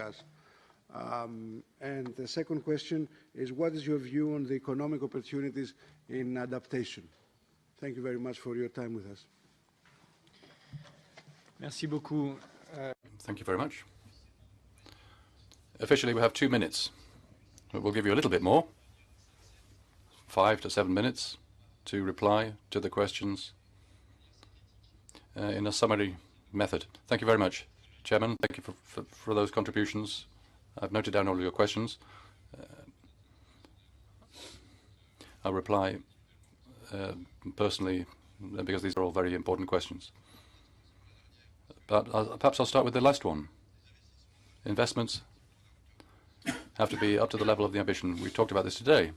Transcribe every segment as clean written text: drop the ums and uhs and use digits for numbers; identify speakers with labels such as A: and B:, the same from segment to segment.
A: gas? And the second question is, what is your view on the economic opportunities in adaptation? Thank you very much for your time with us.
B: Merci beaucoup.
C: Thank you very much. Officially, we have 2 minutes, but we'll give you a little bit more, 5 to 7 minutes, to reply to the questions in a summary method. Thank you very much, Chairman. Thank you for those contributions. I've noted down all of your questions. I'll reply personally because these are all very important questions. But perhaps I'll start with the last one. Investments have to be up to the level of the ambition. We talked about this today.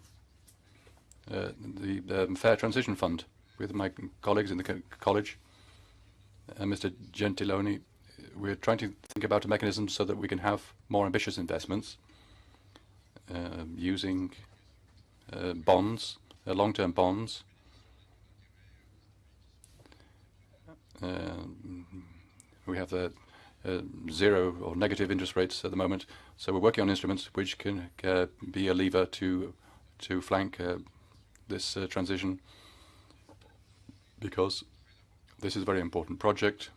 C: The Fair Transition Fund with my colleagues in the college, Mr. Gentiloni, we're trying to think about a mechanism so that we can have more ambitious investments using bonds, long-term bonds. We have the zero or negative interest rates at the moment, so we're working on instruments which can be a lever to flank this transition, because this is a very important project.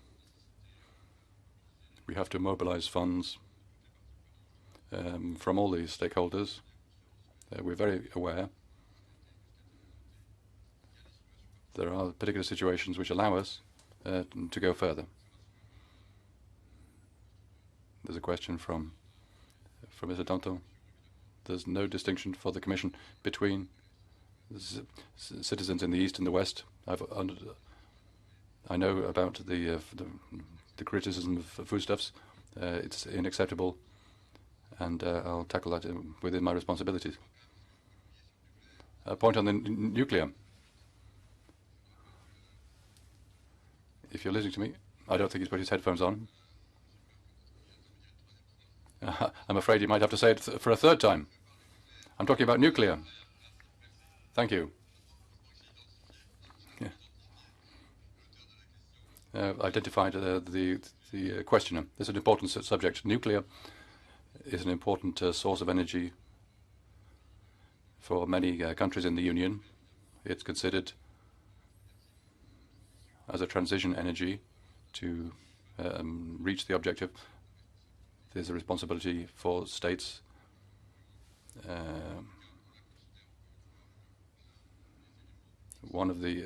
C: We have to mobilize funds from all these stakeholders. We're very aware there are particular situations which allow us to go further. There's a question from Mr. Danton. There's no distinction for the Commission between citizens in the East and the West. I know about the criticism of foodstuffs. It's unacceptable, and I'll tackle that within my responsibilities. A point on the nuclear. If you're listening to me, I don't think he's put his headphones on. I'm afraid you might have to say it for a third time. I'm talking about nuclear. Thank you. Identified the questioner. This is an important subject. Nuclear is an important source of energy for many countries in the Union. It's considered as a transition energy to reach the objective. There's a responsibility for states one of the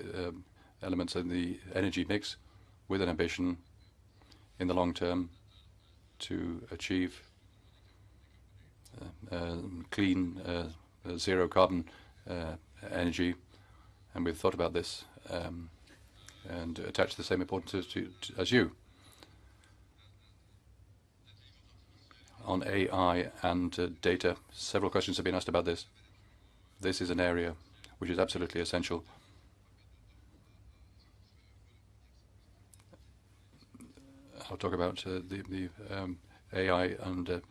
C: elements in the energy mix with an ambition in the long term to achieve clean, zero carbon energy. And we've thought about this and attach the same importance as you. On AI and data, several questions have been asked about this. This is an area which is absolutely essential. I'll talk about the AI and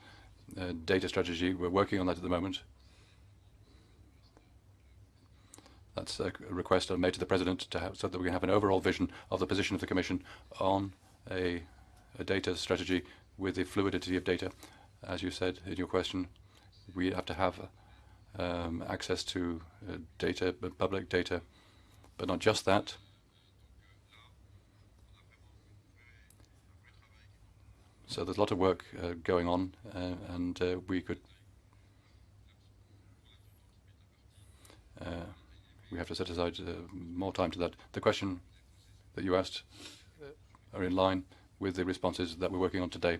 C: data strategy. We're working on that at the moment. That's a request I made to the President to have, so that we can have an overall vision of the position of the Commission on a data strategy with the fluidity of data. As you said in your question, we have to have access to data, public data, but not just that. So there's a lot of work going on, and we have to set aside more time to that. The question that you asked are in line with the responses that we're working on today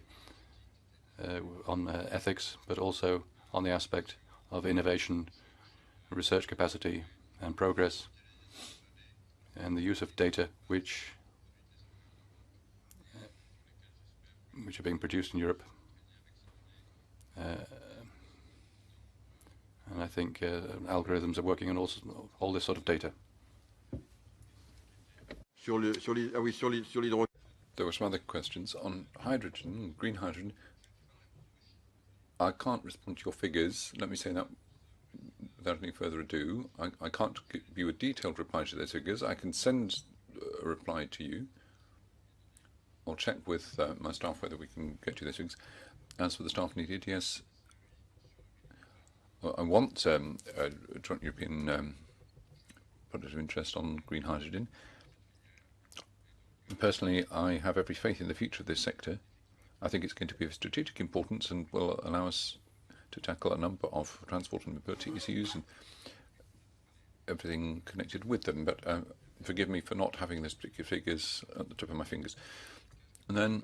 C: on ethics, but also on the aspect of innovation, research capacity and progress, and the use of data which are being produced in Europe. And I think algorithms are working on all this sort of data.
D: There were some other questions on hydrogen, green hydrogen. I can't respond to your figures. Let me say that without any further ado. I can't give you a detailed reply to those figures. I can send a reply to you. I'll check with my staff whether we can get you those figures. As for the staff needed, yes, I want a joint European project of interest on green hydrogen. Personally, I have every faith in the future of this sector. I think it's going to be of strategic importance and will allow us to tackle a number of transport and mobility issues and everything connected with them. But forgive me for not having those particular figures at the tip of my fingers. And then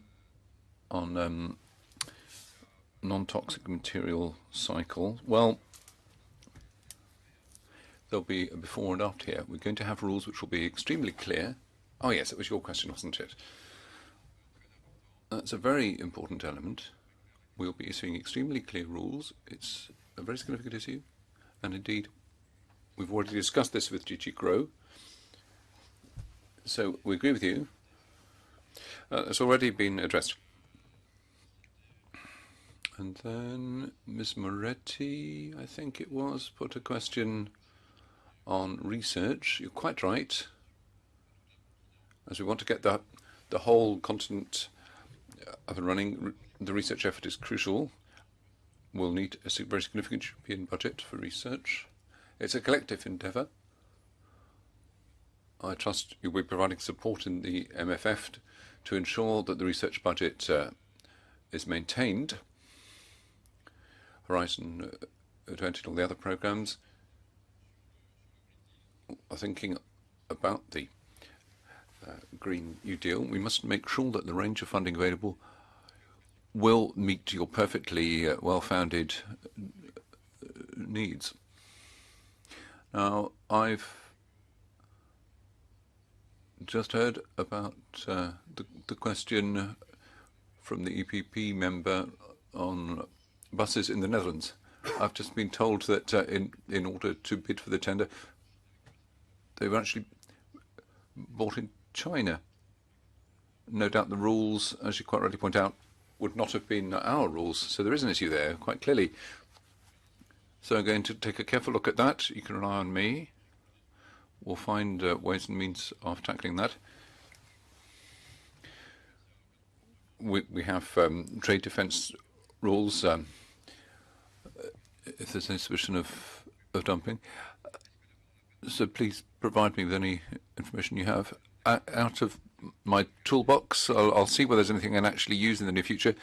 D: on non-toxic material cycle, well, there'll be a before and after here. We're going to have rules which will be extremely clear. Oh yes, it was your question, wasn't it? That's a very important element. We'll be issuing extremely clear rules. It's a very significant issue. And indeed, we've already discussed this with DG Grow. So we agree with you. It's already been addressed. And then Ms. Moretti, I think it was, put a question on research. You're quite right. As we want to get the whole continent up and running, the research effort is crucial. We'll need a very significant European budget for research. It's a collective endeavour. I trust you'll be providing support in the MFF to ensure that the research budget is maintained. Horizon 20 and all the other programmes are thinking about the Green New Deal. We must make sure that the range of funding available will meet your perfectly well-founded needs. Now, I've just heard about the question from the EPP member on buses in the Netherlands. I've just been told that in order to bid for the tender, they were actually bought in China. No doubt the rules, as you quite rightly point out, would not have been our rules. So there is an issue there, quite clearly. So I'm going to take a careful look at that. You can rely on me. We'll find ways and means of tackling that. We have trade defence rules if there's any suspicion of dumping. So please provide me with any information you have. Out of my toolbox, I'll see whether there's anything I can actually use in the near future.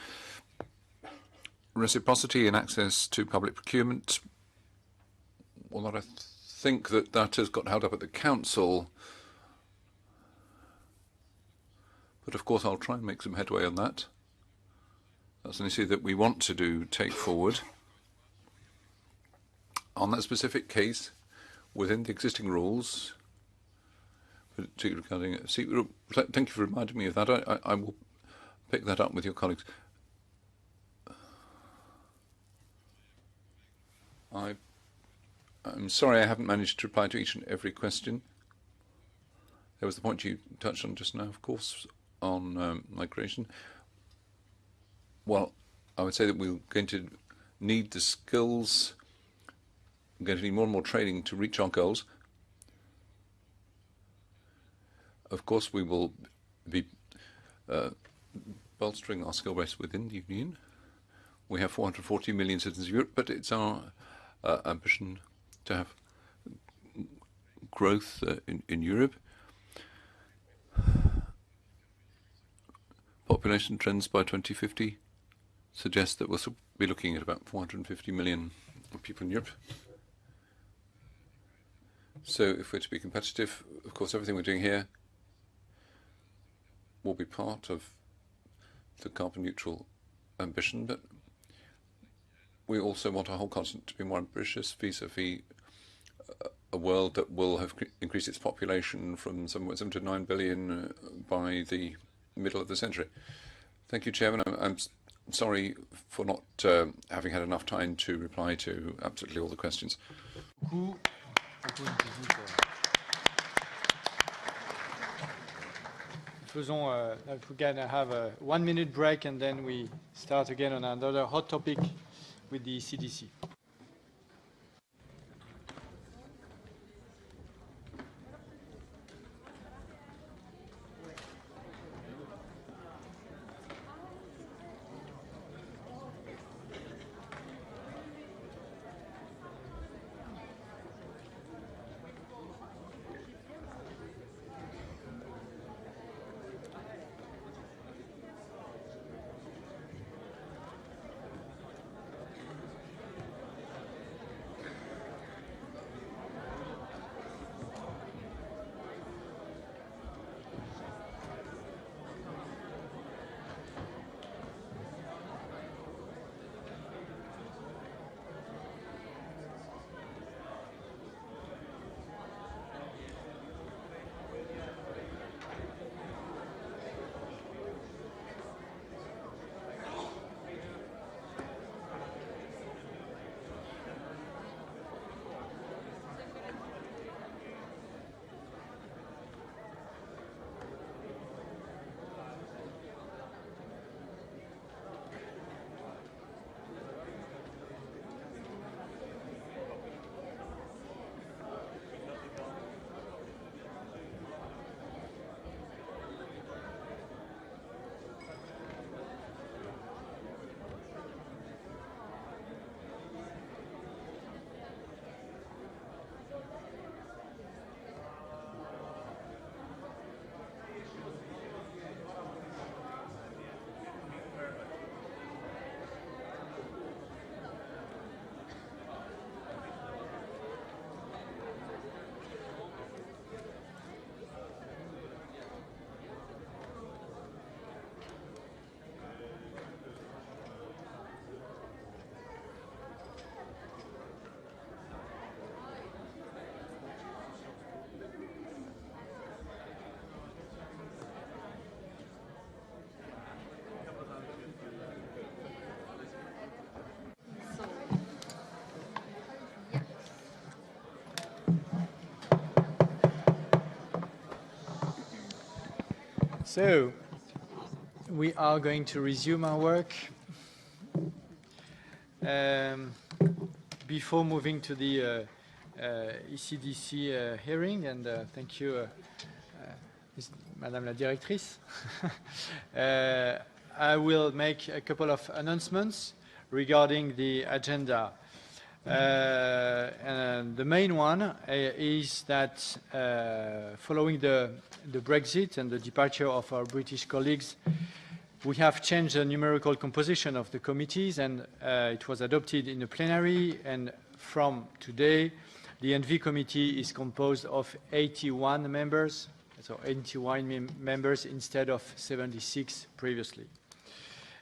D: Reciprocity and access to public procurement. Well, I think that has got held up at the council. But of course, I'll try and make some headway on that. That's an issue that we want to take forward. On that specific case, within the existing rules, particularly regarding thank you for reminding me of that. I will pick that up with your colleagues. I'm sorry I haven't managed to reply to each and every question. There was the point you touched on just now, of course, on migration. Well, I would say that we're going to need the skills. We're going to need more and more training to reach our goals. Of course, we will be bolstering our skill base within the Union. We have 440 million citizens of Europe, but it's our ambition to have growth in Europe. Population trends by 2050 suggest that we'll be looking at about 450 million people in Europe. So if we're to be competitive, of course, everything we're doing here will be part of the carbon neutral ambition, but we also want our whole continent to be more ambitious vis-a-vis a world that will have increased its population from somewhere 7 to 9 billion by the middle of the century. Thank you, Chairman. I'm sorry for not having had enough time to reply to absolutely all the questions.
B: We're going to have a 1-minute break and then we start again on another hot topic with the Ecdc. So, we are going to resume our work. Before moving to the Ecdc hearing, and thank you, Madame la Directrice, I will make a couple of announcements regarding the agenda. And the main one is that following the Brexit and the departure of our British colleagues, we have changed the numerical composition of the committees, and it was adopted in the plenary, and from today the ENVI committee is composed of 81 members, so 81 members instead of 76 previously.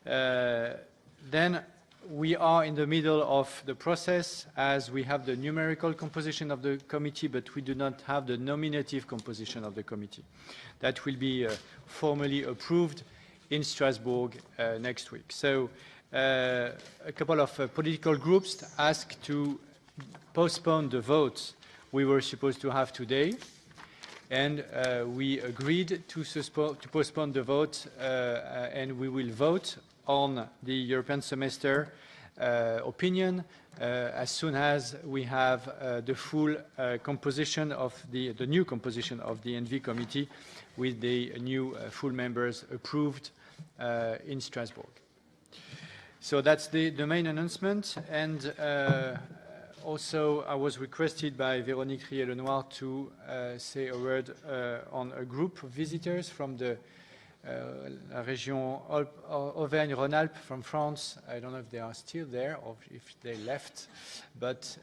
B: Then we are in the middle of the process, as we have the numerical composition of the committee, but we do not have the nominative composition of the committee. That will be formally approved in Strasbourg next week. So a couple of political groups asked to postpone the votes we were supposed to have today, and we agreed to postpone the vote, and we will vote on the European semester opinion as soon as we have the full composition of the new composition of the ENVI committee with the new full members approved in Strasbourg. So that's the main announcement, and also I was requested by Véronique Riel-Lenoir to say a word on a group of visitors from the La région Auvergne-Rhône-Alpes from France. I don't know if they are still there or if they left, but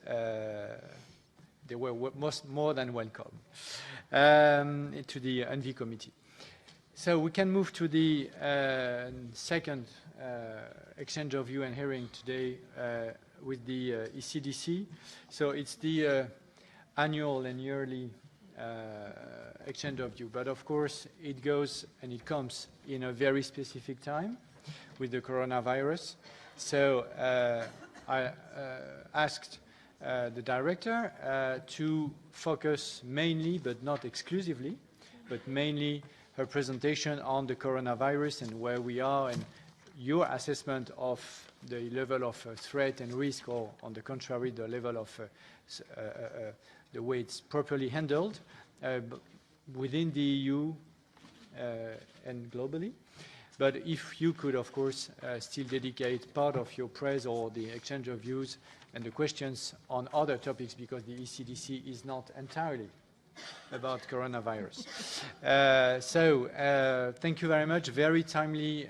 B: they were more than welcome to the ENVI committee. So we can move to the second exchange of view and hearing today with the Ecdc. So it's the annual and yearly exchange of view, but of course it goes and it comes in a very specific time with the coronavirus. So I asked the director to focus mainly, but not exclusively, but mainly her presentation on the coronavirus and where we are, and your assessment of the level of threat and risk, or on the contrary, the level of the way it's properly handled within the EU and globally. But if you could, of course, still dedicate part of your press or the exchange of views and the questions on other topics, because the Ecdc is not entirely about coronavirus. Thank you very much. Very timely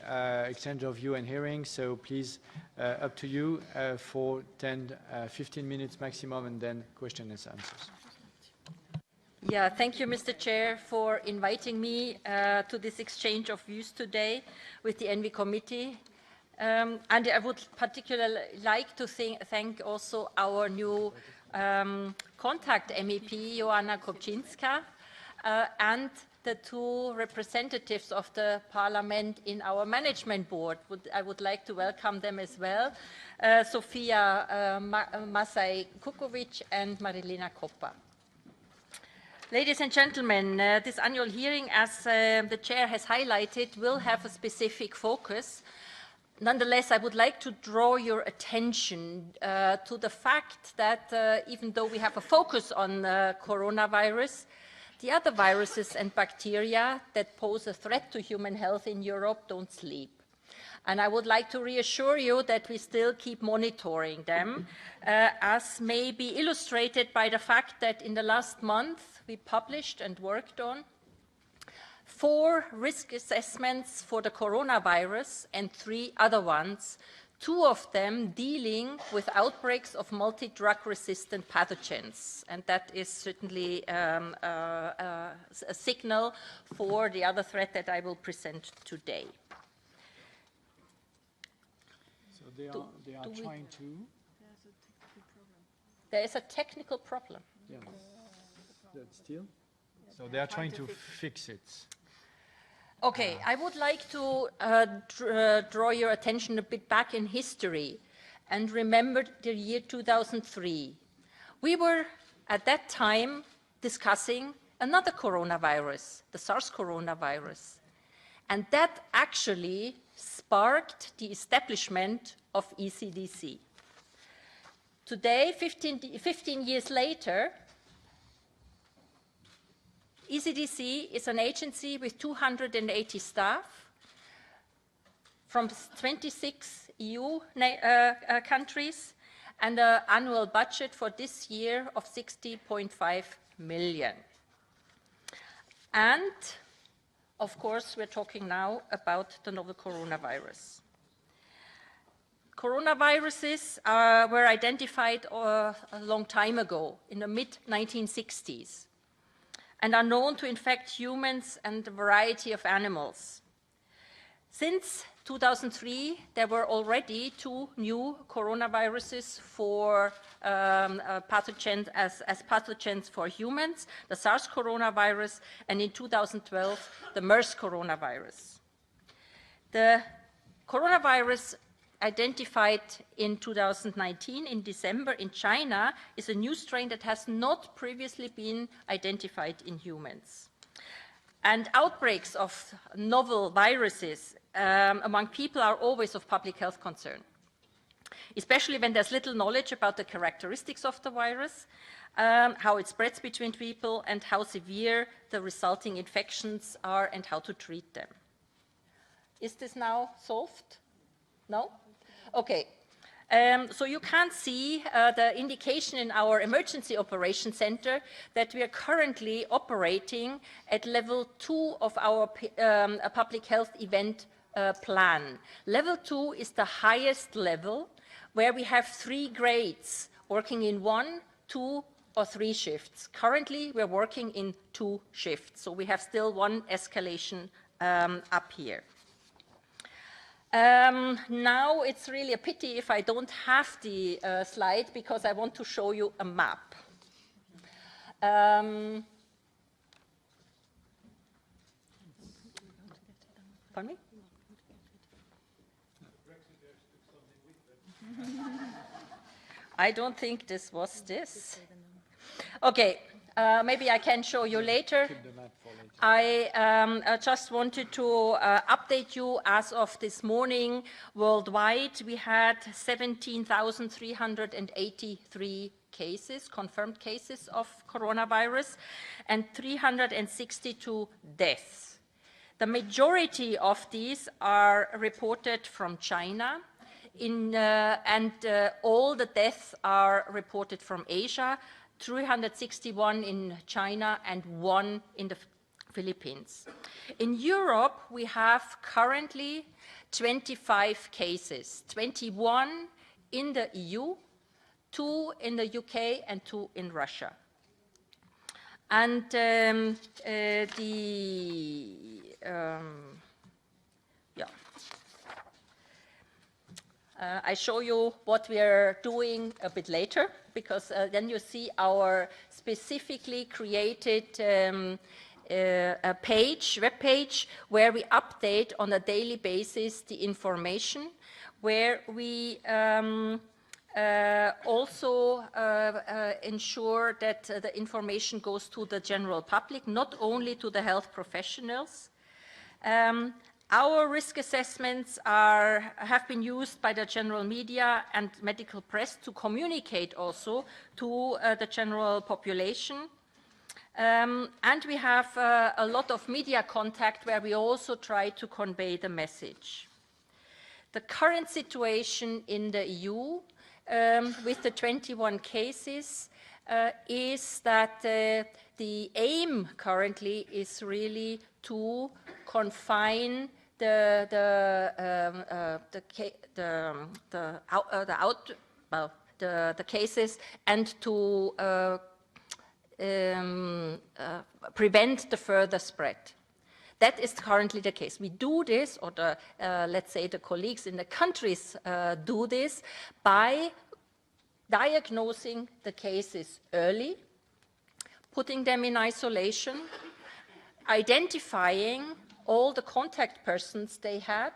B: exchange of view and hearing. So please, up to you for 10-15 minutes maximum, and then questions and answers.
E: Yeah, thank you, Mr. Chair, for inviting me to this exchange of views today with the ENVI committee. And I would particularly like to thank also our new contact MEP, Joanna Kopczynska, and the two representatives of the Parliament in our management board. I would like to welcome them as well, Sofia Masaj-Kukovic and Marilena Koppa. Ladies and gentlemen, this annual hearing, as the chair has highlighted, will have a specific focus. Nonetheless, I would like to draw your attention to the fact that even though we have a focus on coronavirus, the other viruses and bacteria that pose a threat to human health in Europe don't sleep. And I would like to reassure you that we still keep monitoring them, as may be illustrated by the fact that in the last month we published and worked on 4 risk assessments for the coronavirus and 3 other ones, 2 of them dealing with outbreaks of multi-drug resistant pathogens. And that is certainly a signal for the other threat that I will present today.
B: So they are trying to...
E: There is a technical problem.
B: Yeah. Still? So they are trying to fix it.
E: Okay, I would like to draw your attention a bit back in history and remember the year 2003. We were at that time discussing another coronavirus, the SARS coronavirus. And that actually sparked the establishment of ECDC. Today, 15 years later, ECDC is an agency with 280 staff from 26 EU countries and an annual budget for this year of 60.5 million. And, of course, we're talking now about the novel coronavirus. Coronaviruses were identified a long time ago, in the mid-1960s, and are known to infect humans and a variety of animals. Since 2003, there were already 2 new coronaviruses for pathogens as pathogens for humans, the SARS coronavirus, and in 2012, the MERS coronavirus. The coronavirus identified in 2019, in December, in China, is a new strain that has not previously been identified in humans. And outbreaks of novel viruses among people are always of public health concern, especially when there's little knowledge about the characteristics of the virus, how it spreads between people, and how severe the resulting infections are, and how to treat them. Is this now solved? No? Okay. So you can see the indication in our Emergency Operations Center that we are currently operating at level 2 of our public health event plan. Level 2 is the highest level, where we have 3 grades working in 1, 2, or 3 shifts. Currently, we're working in 2 shifts, so we have still 1 escalation up here. Now it's really a pity if I don't have the slide, because I want to show you a map. Pardon me? I don't think this was this. Okay, maybe I can show you later. I just wanted to update you. As of this morning, worldwide, we had 17,383 cases, confirmed cases of coronavirus, and 362 deaths. The majority of these are reported from China, and all the deaths are reported from Asia, 361 in China and 1 in the Philippines. In Europe, we have currently 25 cases, 21 in the EU, 2 in the UK, and 2 in Russia. And I show you what we are doing a bit later, because then you see our specifically created a web page, where we update on a daily basis the information, where we also ensure that the information goes to the general public, not only to the health professionals. Our risk assessments have been used by the general media and medical press to communicate also to the general population. And we have a lot of media contact, where we also try to convey the message. The current situation in the EU with the 21 cases is that the aim currently is really to confine the cases and to prevent the further spread. That is currently the case. We do this, or let's say the colleagues in the countries do this, by diagnosing the cases early, putting them in isolation, identifying all the contact persons they had,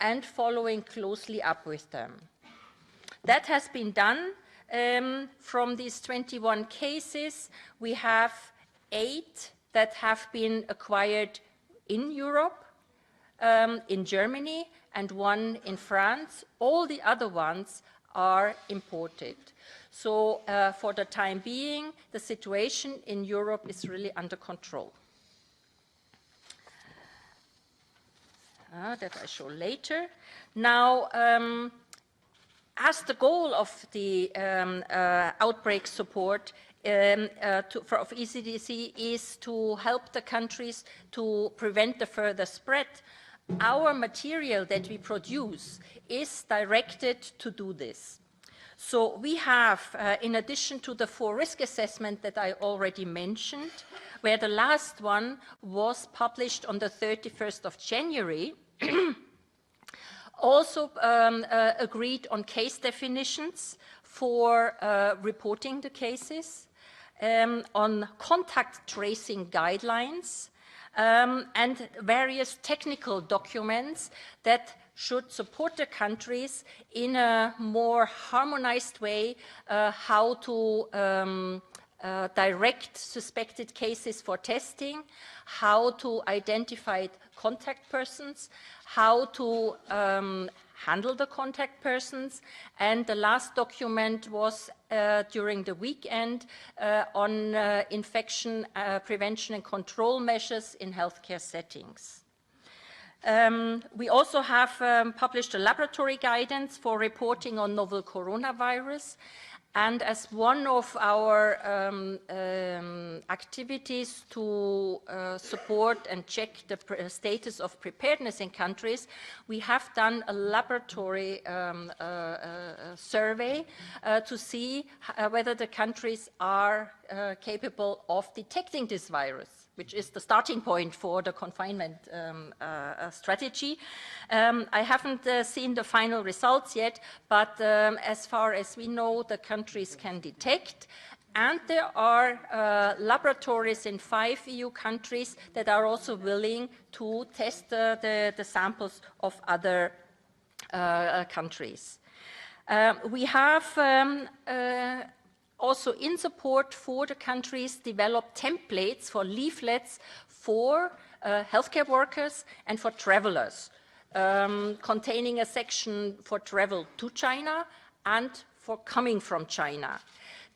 E: and following closely up with them. That has been done. From these 21 cases, we have 8 that have been acquired in Europe, in Germany and 1 in France. All the other ones are imported. So for the time being, the situation in Europe is really under control. That I show later. Now, as the goal of the outbreak support of ECDC is to help the countries to prevent the further spread, our material that we produce is directed to do this. So we have, in addition to the 4 risk assessment that I already mentioned, where the last one was published on the 31st of January, also agreed on case definitions for reporting the cases, on contact tracing guidelines, and various technical documents that should support the countries in a more harmonized way how to direct suspected cases for testing, how to identify contact persons, how to handle the contact persons, and the last document was during the weekend on infection prevention and control measures in healthcare settings. We also have published a laboratory guidance for reporting on novel coronavirus. And as one of our activities to support and check the status of preparedness in countries, we have done a laboratory survey to see whether the countries are capable of detecting this virus, which is the starting point for the confinement strategy. I haven't seen the final results yet, but as far as we know, the countries can detect. And there are laboratories in 5 EU countries that are also willing to test the samples of other countries. We have also in support for the countries developed templates for leaflets for healthcare workers and for travelers, containing a section for travel to China and for coming from China.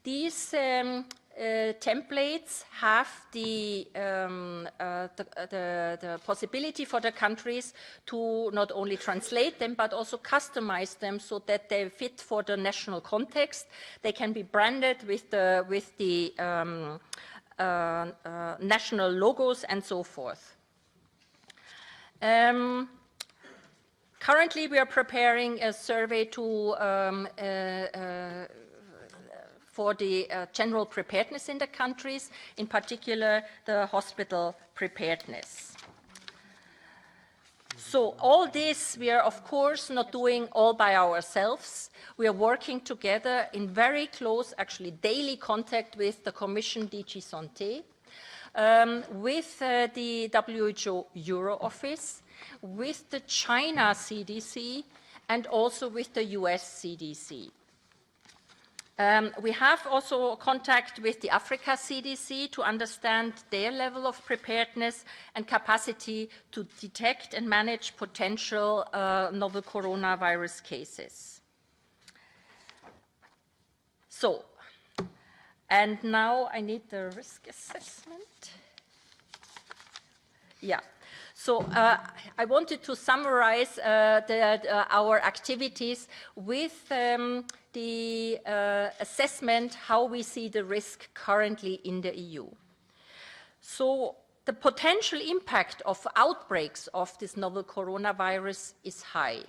E: These templates have the possibility for the countries to not only translate them, but also customize them so that they fit for the national context. They can be branded with the national logos and so forth. Currently, we are preparing a survey for the general preparedness in the countries, in particular the hospital preparedness. So all this we are of course not doing all by ourselves. We are working together in very close, actually daily contact with the Commission DG Santé, with the WHO Euro Office, with the China CDC, and also with the US CDC. We have also contact with the Africa CDC to understand their level of preparedness and capacity to detect and manage potential novel coronavirus cases. So, and now I need the risk assessment. Yeah. So I wanted to summarize our activities with the assessment how we see the risk currently in the EU. So the potential impact of outbreaks of this novel coronavirus is high.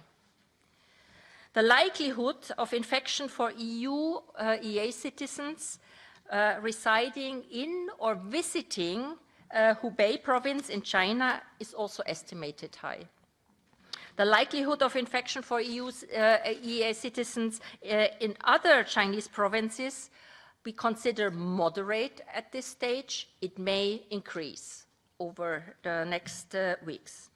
E: The likelihood of infection for EU EA citizens residing in or visiting Hubei province in China is also estimated high. The likelihood of infection for EA citizens in other Chinese provinces we consider moderate at this stage. It may increase over the next weeks.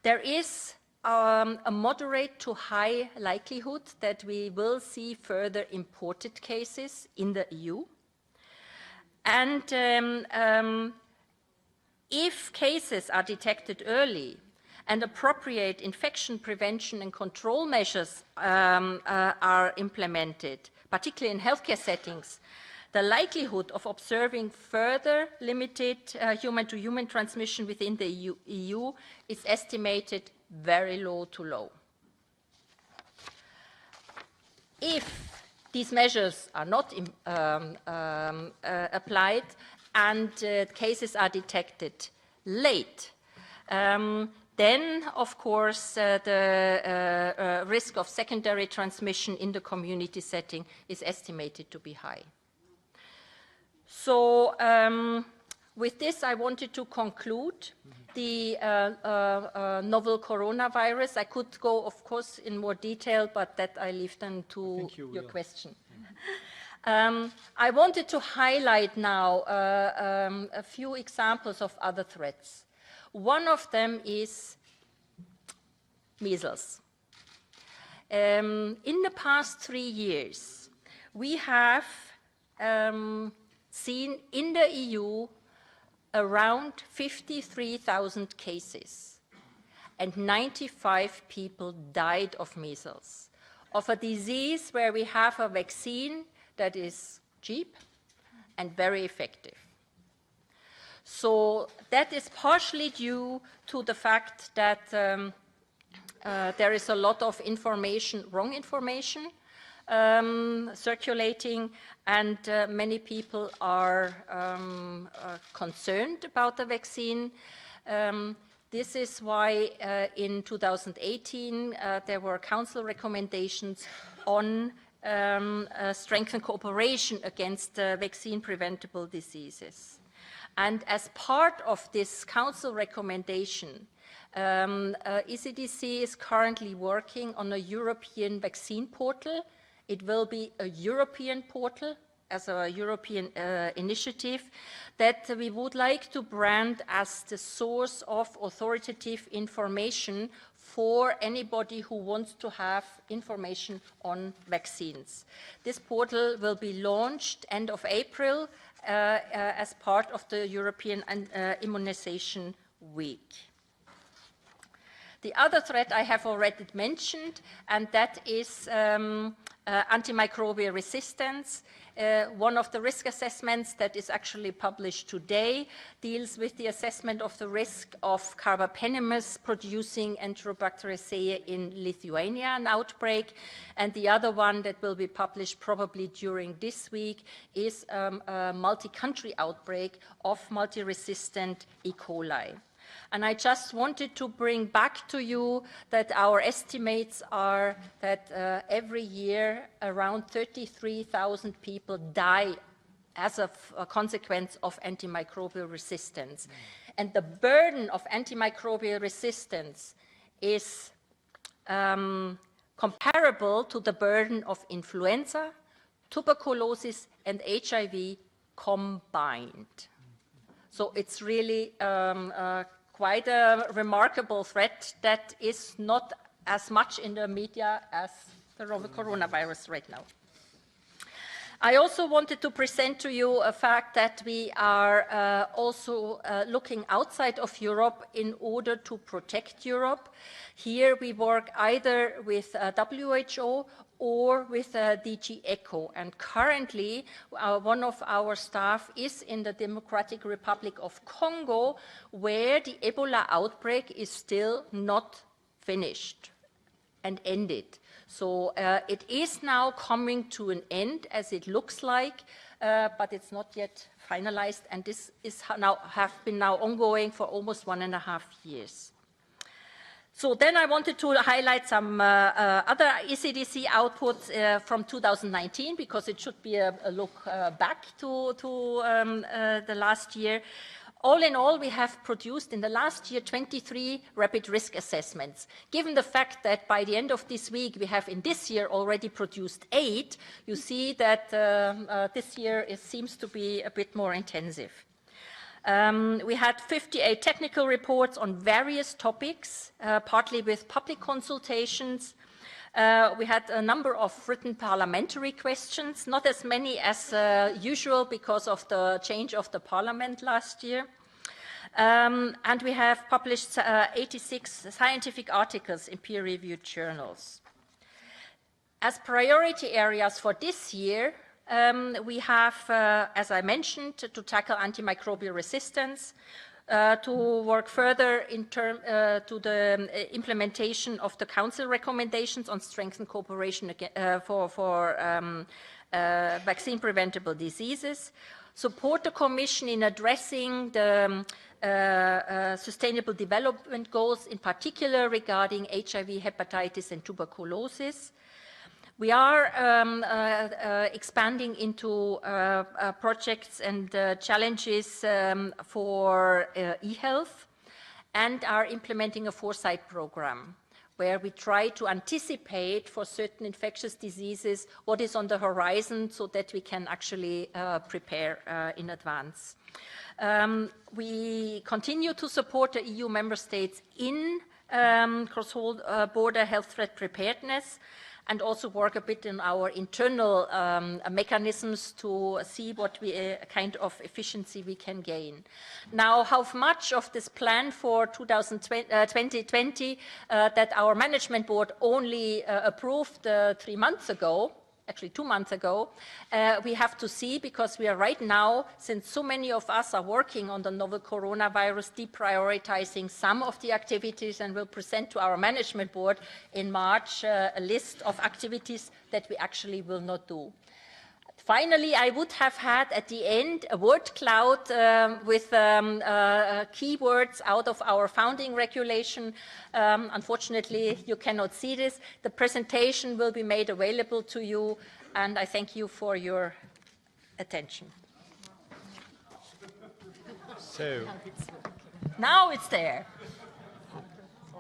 E: There is a moderate to high likelihood that we will see further imported cases in the EU. And if cases are detected early and appropriate infection prevention and control measures are implemented, particularly in healthcare settings, the likelihood of observing further limited human-to-human transmission within the EU is estimated very low to low. If these measures are not applied and cases are detected late, then, of course, the risk of secondary transmission in the community setting is estimated to be high. So, with this, I wanted to conclude the novel coronavirus. I could go, of course, in more detail, but that I leave then to your question. I wanted to highlight now a few examples of other threats. One of them is measles. In the past 3 years, we have seen in the EU around 53,000 cases, and 95 people died of measles, of a disease where we have a vaccine that is cheap and very effective. So that is partially due to the fact that there is a lot of information, wrong information, circulating, and many people are concerned about the vaccine. This is why in 2018 there were Council recommendations on strengthened cooperation against vaccine-preventable diseases. And as part of this Council recommendation, Ecdc is currently working on a European vaccine portal. It will be a European portal as a European initiative that we would like to brand as the source of authoritative information for anybody who wants to have information on vaccines. This portal will be launched end of April as part of the European Immunization Week. The other threat I have already mentioned, and that is antimicrobial resistance. One of the risk assessments that is actually published today deals with the assessment of the risk of carbapenemus producing Enterobacteriaceae in Lithuania, an outbreak. And the other one that will be published probably during this week is a multi-country outbreak of multi-resistant E. coli. And I just wanted to bring back to you that our estimates are that every year around 33,000 people die as a consequence of antimicrobial resistance. And the burden of antimicrobial resistance is comparable to the burden of influenza, tuberculosis, and HIV combined. So it's really quite a remarkable threat that is not as much in the media as the coronavirus right now. I also wanted to present to you a fact that we are also looking outside of Europe in order to protect Europe. Here we work either with WHO or with DG ECHO. And currently, one of our staff is in the Democratic Republic of Congo, where the Ebola outbreak is still not finished and ended. So it is now coming to an end, as it looks like, but it's not yet finalized, and this is have been ongoing for almost 1.5 years. So then I wanted to highlight some other Ecdc outputs from 2019, because it should be a look back to the last year. All in all, we have produced in the last year 23 rapid risk assessments. Given the fact that by the end of this week we have in this year already produced 8, you see that this year it seems to be a bit more intensive. We had 58 technical reports on various topics, partly with public consultations. We had a number of written parliamentary questions, not as many as usual because of the change of the parliament last year. And we have published 86 scientific articles in peer-reviewed journals. As priority areas for this year, we have, as I mentioned, to tackle antimicrobial resistance, to work further to the implementation of the Council recommendations on strengthened cooperation for vaccine-preventable diseases, support the Commission in addressing the Sustainable Development Goals, in particular regarding HIV, hepatitis, and tuberculosis. We are expanding into projects and challenges for e-health, and are implementing a foresight program where we try to anticipate for certain infectious diseases what is on the horizon so that we can actually prepare in advance. We continue to support the EU member states in cross-border health threat preparedness, and also work a bit in our internal mechanisms to see what kind of efficiency we can gain. Now, how much of this plan for 2020 that our management board only approved 3 months ago, actually 2 months ago, we have to see, because we are right now, since so many of us are working on the novel coronavirus, deprioritizing some of the activities, and will present to our management board in March a list of activities that we actually will not do. Finally, I would have had at the end a word cloud with keywords out of our founding regulation. Unfortunately, you cannot see this. The presentation will be made available to you, and I thank you for your attention.
B: So
E: now it's there.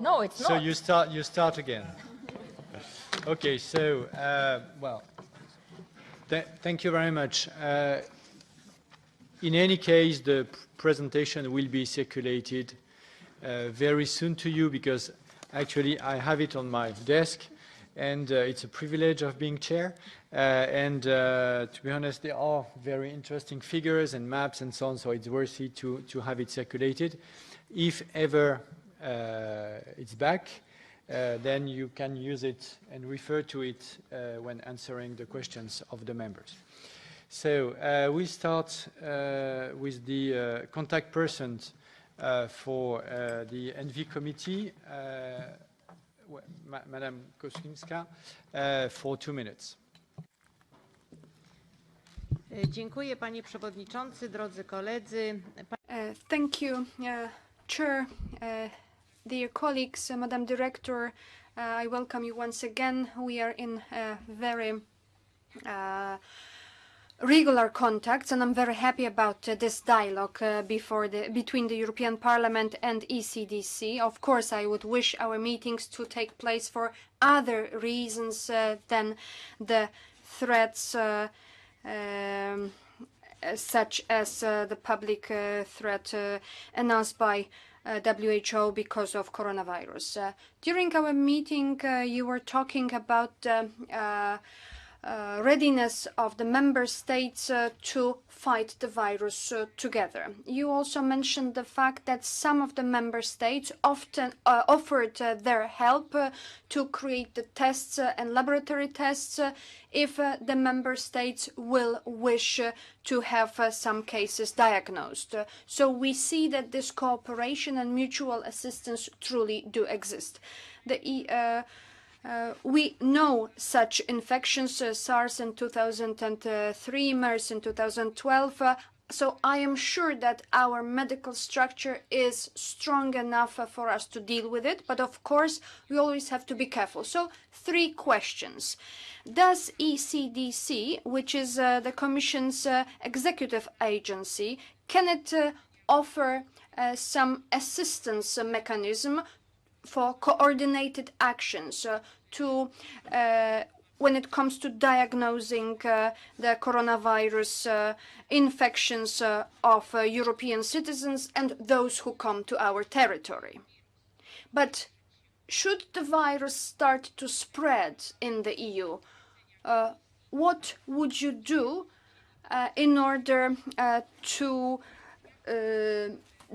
E: No, it's not.
B: So you start again. Okay, so, well, thank you very much. In any case, the presentation will be circulated very soon to you, because actually I have it on my desk, and it's a privilege of being chair. To be honest, there are very interesting figures and maps and so on, so it's worthy to have it circulated. If ever it's back, then you can use it and refer to it when answering the questions of the members. So we'll start with the contact person for the ENVI committee, Madam Koskinska, for 2 minutes.
F: Dziękuję, panie przewodniczący, drodzy koledzy.
G: Thank you, Chair. Dear colleagues, Madam Director, I welcome you once again. We are in very regular contacts, and I'm very happy about this dialogue between the European Parliament and ECDC. Of course, I would wish our meetings to take place for other reasons than the threats such as the public threat announced by WHO because of coronavirus. During our meeting, you were talking about readiness of the member states to fight the virus together. You also mentioned the fact that some of the member states often offered their help to create the tests and laboratory tests if the member states will wish to have some cases diagnosed. So we see that this cooperation and mutual assistance truly do exist. We know such infections, SARS in 2003, MERS in 2012, so I am sure that our medical structure is strong enough for us to deal with it, but of course we always have to be careful. So 3 questions. Does ECDC, which is the Commission's executive agency, can it offer some assistance mechanism for coordinated actions when it comes to diagnosing the coronavirus infections of European citizens and those who come to our territory? But should the virus start to spread in the EU, what would you do in order to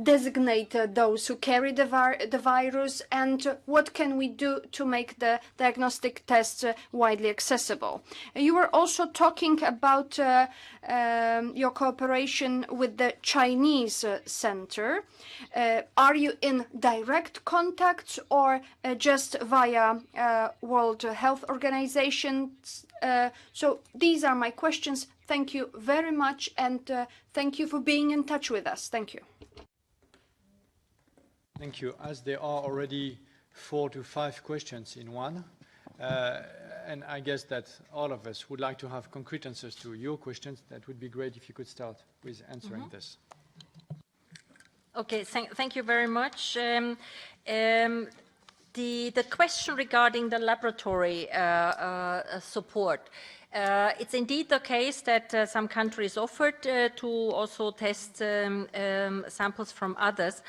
G: designate those who carry the virus, and what can we do to make the diagnostic tests widely accessible? You were also talking about your cooperation with the Chinese center. Are you in direct contact or just via World Health Organization? So these are my questions. Thank you very much, and thank you for being in touch with us. Thank you.
B: Thank you. As there are already 4 to 5 questions in one, and I guess that all of us would like to have concrete answers to your questions, that would be great if you could start with answering this.
E: Okay, thank you very much. The question regarding the laboratory support. It's indeed the case that some countries offered to also test samples from others.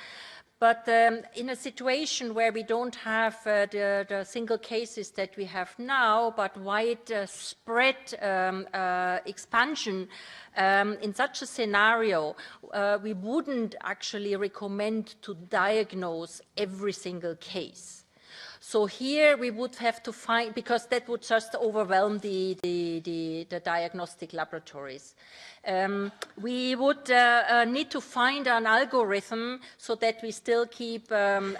E: But in a situation where we don't have the single cases that we have now, but wide spread expansion, in such a scenario, we wouldn't actually recommend to diagnose every single case. So here we would have to find, because that would just overwhelm the diagnostic laboratories. We would need to find an algorithm so that we still keep the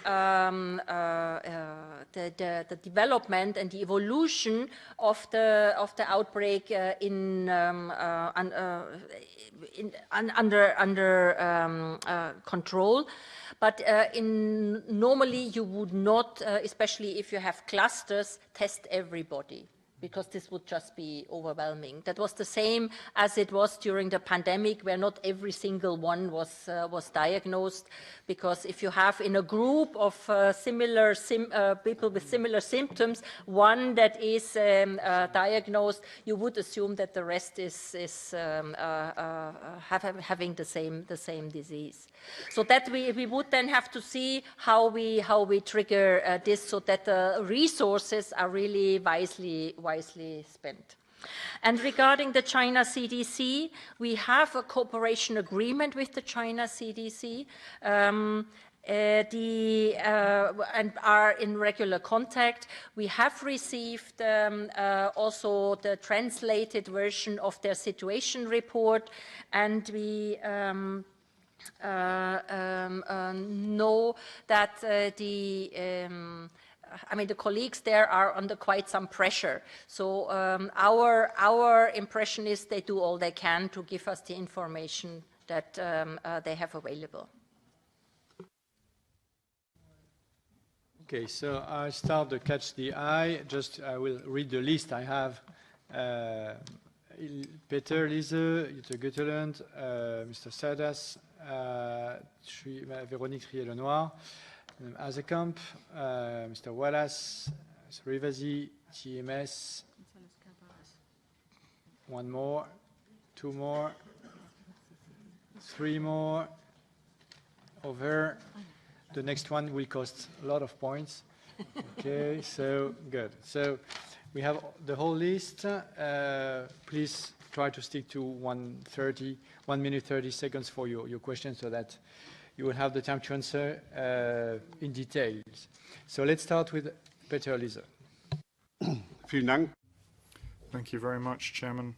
E: development and the evolution of the outbreak under control. But normally you would not, especially if you have clusters, test everybody, because this would just be overwhelming. That was the same as it was during the pandemic, where not every single one was diagnosed, because if you have in a group of people with similar symptoms, one that is diagnosed, you would assume that the rest is having the same disease. So that we would then have to see how we trigger this, so that the resources are really wisely spent. And regarding the China CDC, we have a cooperation agreement with the China CDC. And are in regular contact. We have received also the translated version of their situation report, and we know that the colleagues there are under quite some pressure. So our impression is they do all they can to give us the information that they have available.
B: Okay, so I start the catch the eye. I will read the list I have. Peter Liese, Jutta Götterlund, Mr. Sadas, Véronique Trier-Lenoir, Azekamp, Mr. Wallace, Mr. Rivasi, TMS, one more, 2 more, 3 more, over. The next one will cost a lot of points. Okay, so good. So we have the whole list. Please try to stick to 1 minute 30 seconds for your questions, so that you will have the time to answer in details. So let's start with Peter Liese.
A: Vielen Dank.
H: Thank you very much, Chairman.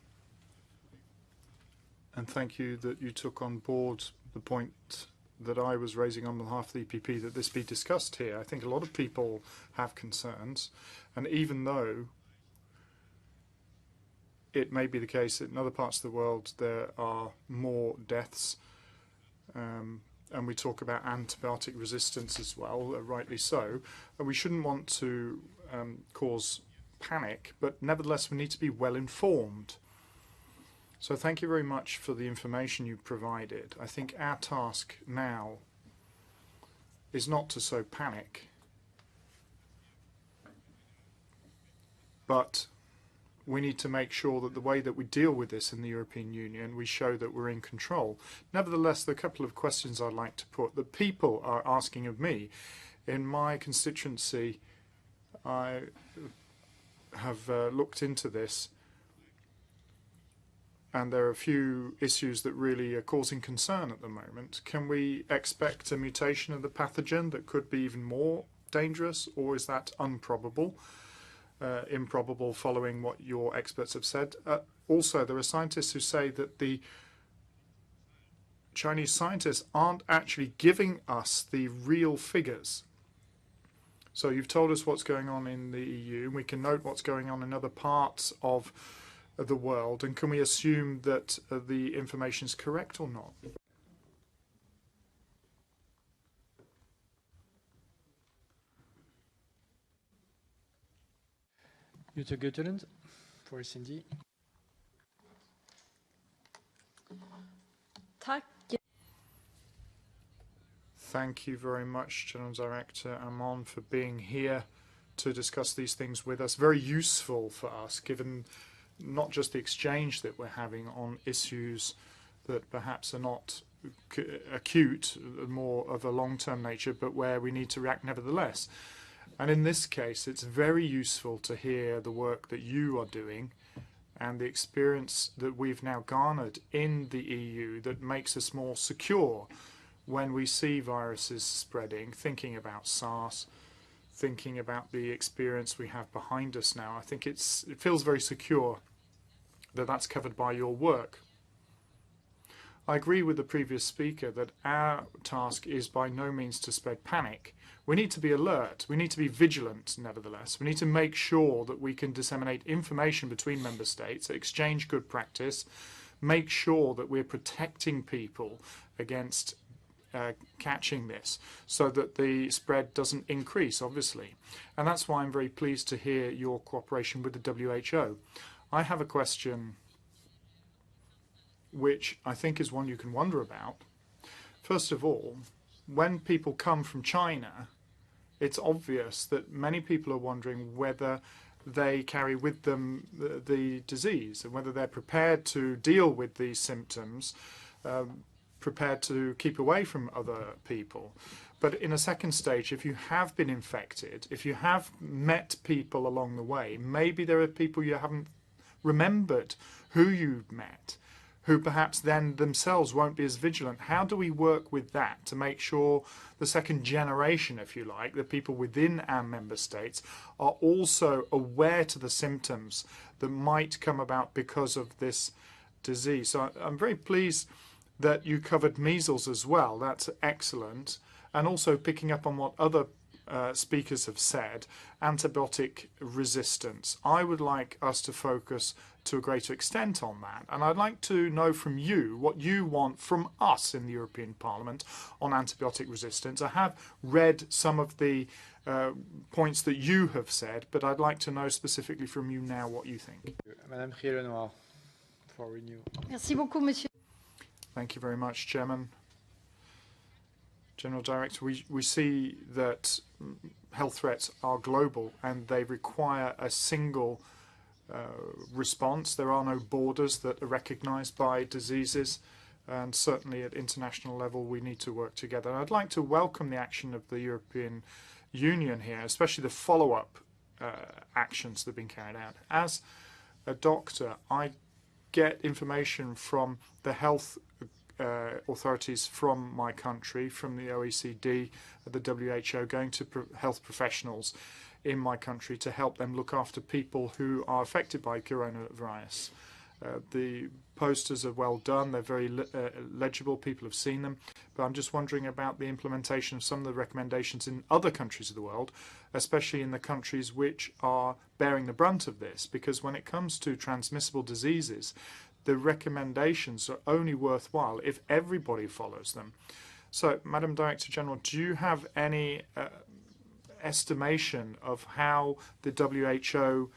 H: And thank you that you took on board the point that I was raising on behalf of the EPP, that this be discussed here. I think a lot of people have concerns, and even though it may be the case that in other parts of the world there are more deaths, and we talk about antibiotic resistance as well, rightly so, and we shouldn't want to cause panic, but nevertheless we need to be well informed. So thank you very much for the information you provided. I think our task now is not to sow panic, but we need to make sure that the way that we deal with this in the European Union, we show that we're in control. Nevertheless, there are a couple of questions I'd like to put that people are asking of me. In my constituency, I have looked into this, and there are a few issues that really are causing concern at the moment. Can we expect a mutation of the pathogen that could be even more dangerous, or is that improbable following what your experts have said? Also, there are scientists who say that the Chinese scientists aren't actually giving us the real figures. So you've told us what's going on in the EU, and we can note what's going on in other parts of the world, and can we assume that the information is correct or not?
B: Jutta Götterlund for SND.
H: Thank you very much, General Director Amon, for being here to discuss these things with us. Very useful for us, given not just the exchange that we're having on issues that perhaps are not acute, more of a long-term nature, but where we need to react nevertheless. And in this case, it's very useful to hear the work that you are doing and the experience that we've now garnered in the EU that makes us more secure when we see viruses spreading, thinking about SARS, thinking about the experience we have behind us now. I think it feels very secure that that's covered by your work. I agree with the previous speaker that our task is by no means to spread panic. We need to be alert. We need to be vigilant, nevertheless. We need to make sure that we can disseminate information between member states, exchange good practice, make sure that we're protecting people against catching this so that the spread doesn't increase, obviously. And that's why I'm very pleased to hear your cooperation with the WHO. I have a question which I think is one you can wonder about. First of all, when people come from China, it's obvious that many people are wondering whether they carry with them the disease and whether they're prepared to deal with these symptoms, prepared to keep away from other people. But in a second stage, if you have been infected, if you have met people along the way, maybe there are people you haven't remembered who you've met, who perhaps then themselves won't be as vigilant. How do we work with that to make sure the second generation, if you like, the people within our member states, are also aware to the symptoms that might come about because of this disease? So I'm very pleased that you covered measles as well. That's excellent. And also picking up on what other speakers have said, antibiotic resistance. I would like us to focus to a greater extent on that. And I'd like to know from you what you want from us in the European Parliament on antibiotic resistance. I have read some of the points that you have said, but I'd like to know specifically from you now what you think.
B: Madame Riel-Lenoir for Renew.
I: Merci beaucoup, Monsieur.
H: Thank you very much, Chairman. General Director, we see that health threats are global and they require a single response. There are no borders that are recognized by diseases, and certainly at international level we need to work together. And I'd like to welcome the action of the European Union here, especially the follow-up actions that have been carried out. As a doctor, I get information from the health authorities from my country, from the OECD, the WHO, going to health professionals in my country to help them look after people who are affected by coronavirus. The posters are well done, they're very legible, people have seen them, but I'm just wondering about the implementation of some of the recommendations in other countries of the world, especially in the countries which are bearing the brunt of this, because when it comes to transmissible diseases, the recommendations are only worthwhile if everybody follows them. So, Madam Director General, do you have any estimation of how the WHO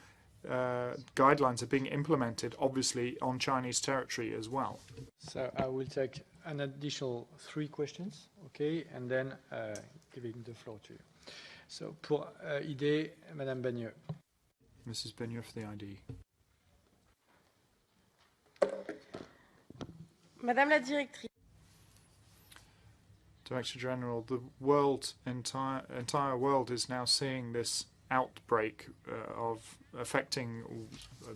H: guidelines are being implemented, obviously on Chinese territory as well?
B: So I will take an additional 3 questions, okay, and then giving the floor to you. So, pour ID, Madame Bagneux.
H: Mrs. Bagneux for the ID.
F: Madame la Directrice.
H: Director General, the entire world is now seeing this outbreak of affecting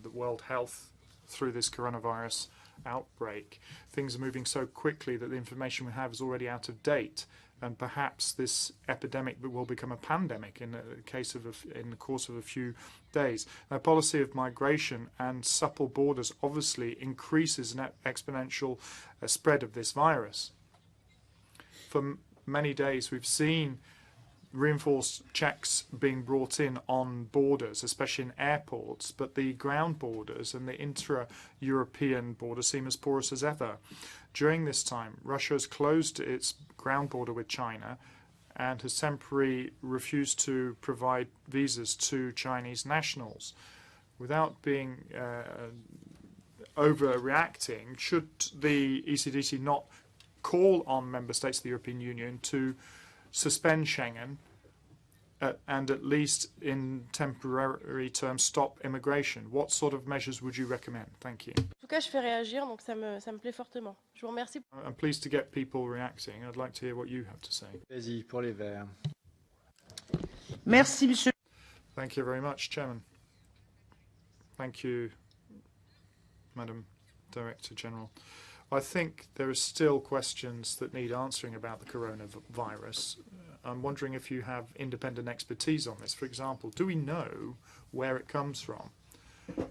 H: the World Health through this coronavirus outbreak. Things are moving so quickly that the information we have is already out of date, and perhaps this epidemic will become a pandemic in the course of a few days. A policy of migration and supple borders obviously increases an exponential spread of this virus. For many days, we've seen reinforced checks being brought in on borders, especially in airports, but the ground borders and the intra-European borders seem as porous as ever. During this time, Russia has closed its ground border with China and has temporarily refused to provide visas to Chinese nationals. Without being overreacting, should the Ecdc not call on member states of the European Union to suspend Schengen and at least in temporary terms stop immigration? What sort of measures would you recommend? Thank you.
I: En tout cas, je fais réagir, donc ça me plaît fortement. Je vous remercie.
H: I'm pleased to get people reacting. I'd like to hear what you have to say.
B: Vas-y, pour les Verts.
J: Merci, Monsieur.
H: Thank you very much, Chairman. Thank you, Madam Director General. I think there are still questions that need answering about the coronavirus. I'm wondering if you have independent expertise on this. For example, do we know where it comes from?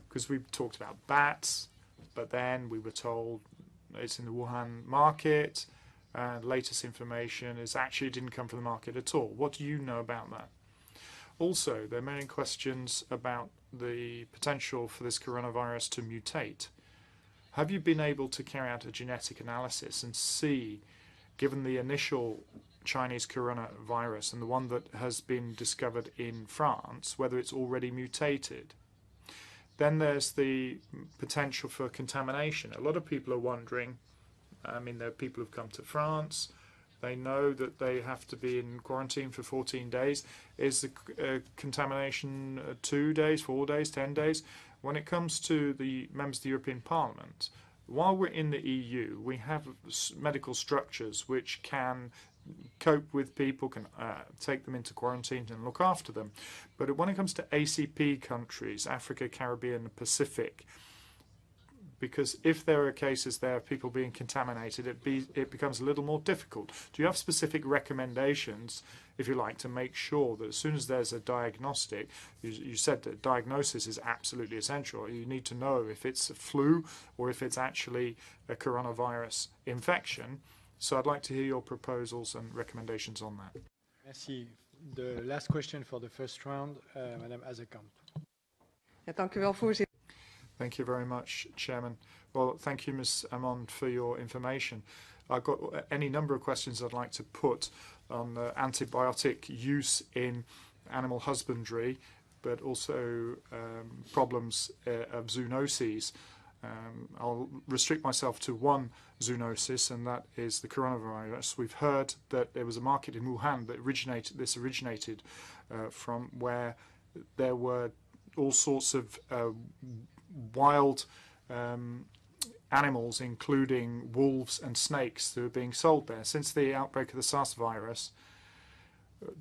H: Because we've talked about bats, but then we were told it's in the Wuhan market, and latest information is actually it didn't come from the market at all. What do you know about that? Also, there are many questions about the potential for this coronavirus to mutate. Have you been able to carry out a genetic analysis and see, given the initial Chinese coronavirus and the one that has been discovered in France, whether it's already mutated? Then there's the potential for contamination. A lot of people are wondering, I mean, there are people who've come to France, they know that they have to be in quarantine for 14 days. Is the contamination 2 days, 4 days, 10 days? When it comes to the members of the European Parliament, while we're in the EU, we have medical structures which can cope with people, can take them into quarantine and look after them. But when it comes to ACP countries, Africa, Caribbean, Pacific, because if there are cases there of people being contaminated, it becomes a little more difficult. Do you have specific recommendations, if you like, to make sure that as soon as there's a diagnostic, you said that diagnosis is absolutely essential. You need to know if it's a flu or if it's actually a coronavirus infection. So I'd like to hear your proposals and recommendations on that.
B: Merci. The last question for the first round, Madame Hazekamp.
J: Ja, dank u wel, voorzitter.
H: Thank you very much, Chairman. Well, thank you, Ms. Amond, for your information. I've got any number of questions I'd like to put on antibiotic use in animal husbandry, but also problems of zoonoses. I'll restrict myself to one zoonosis, and that is the coronavirus. We've heard that there was a market in Wuhan that originated from where there were all sorts of wild animals, including wolves and snakes, that are being sold there. Since the outbreak of the SARS virus,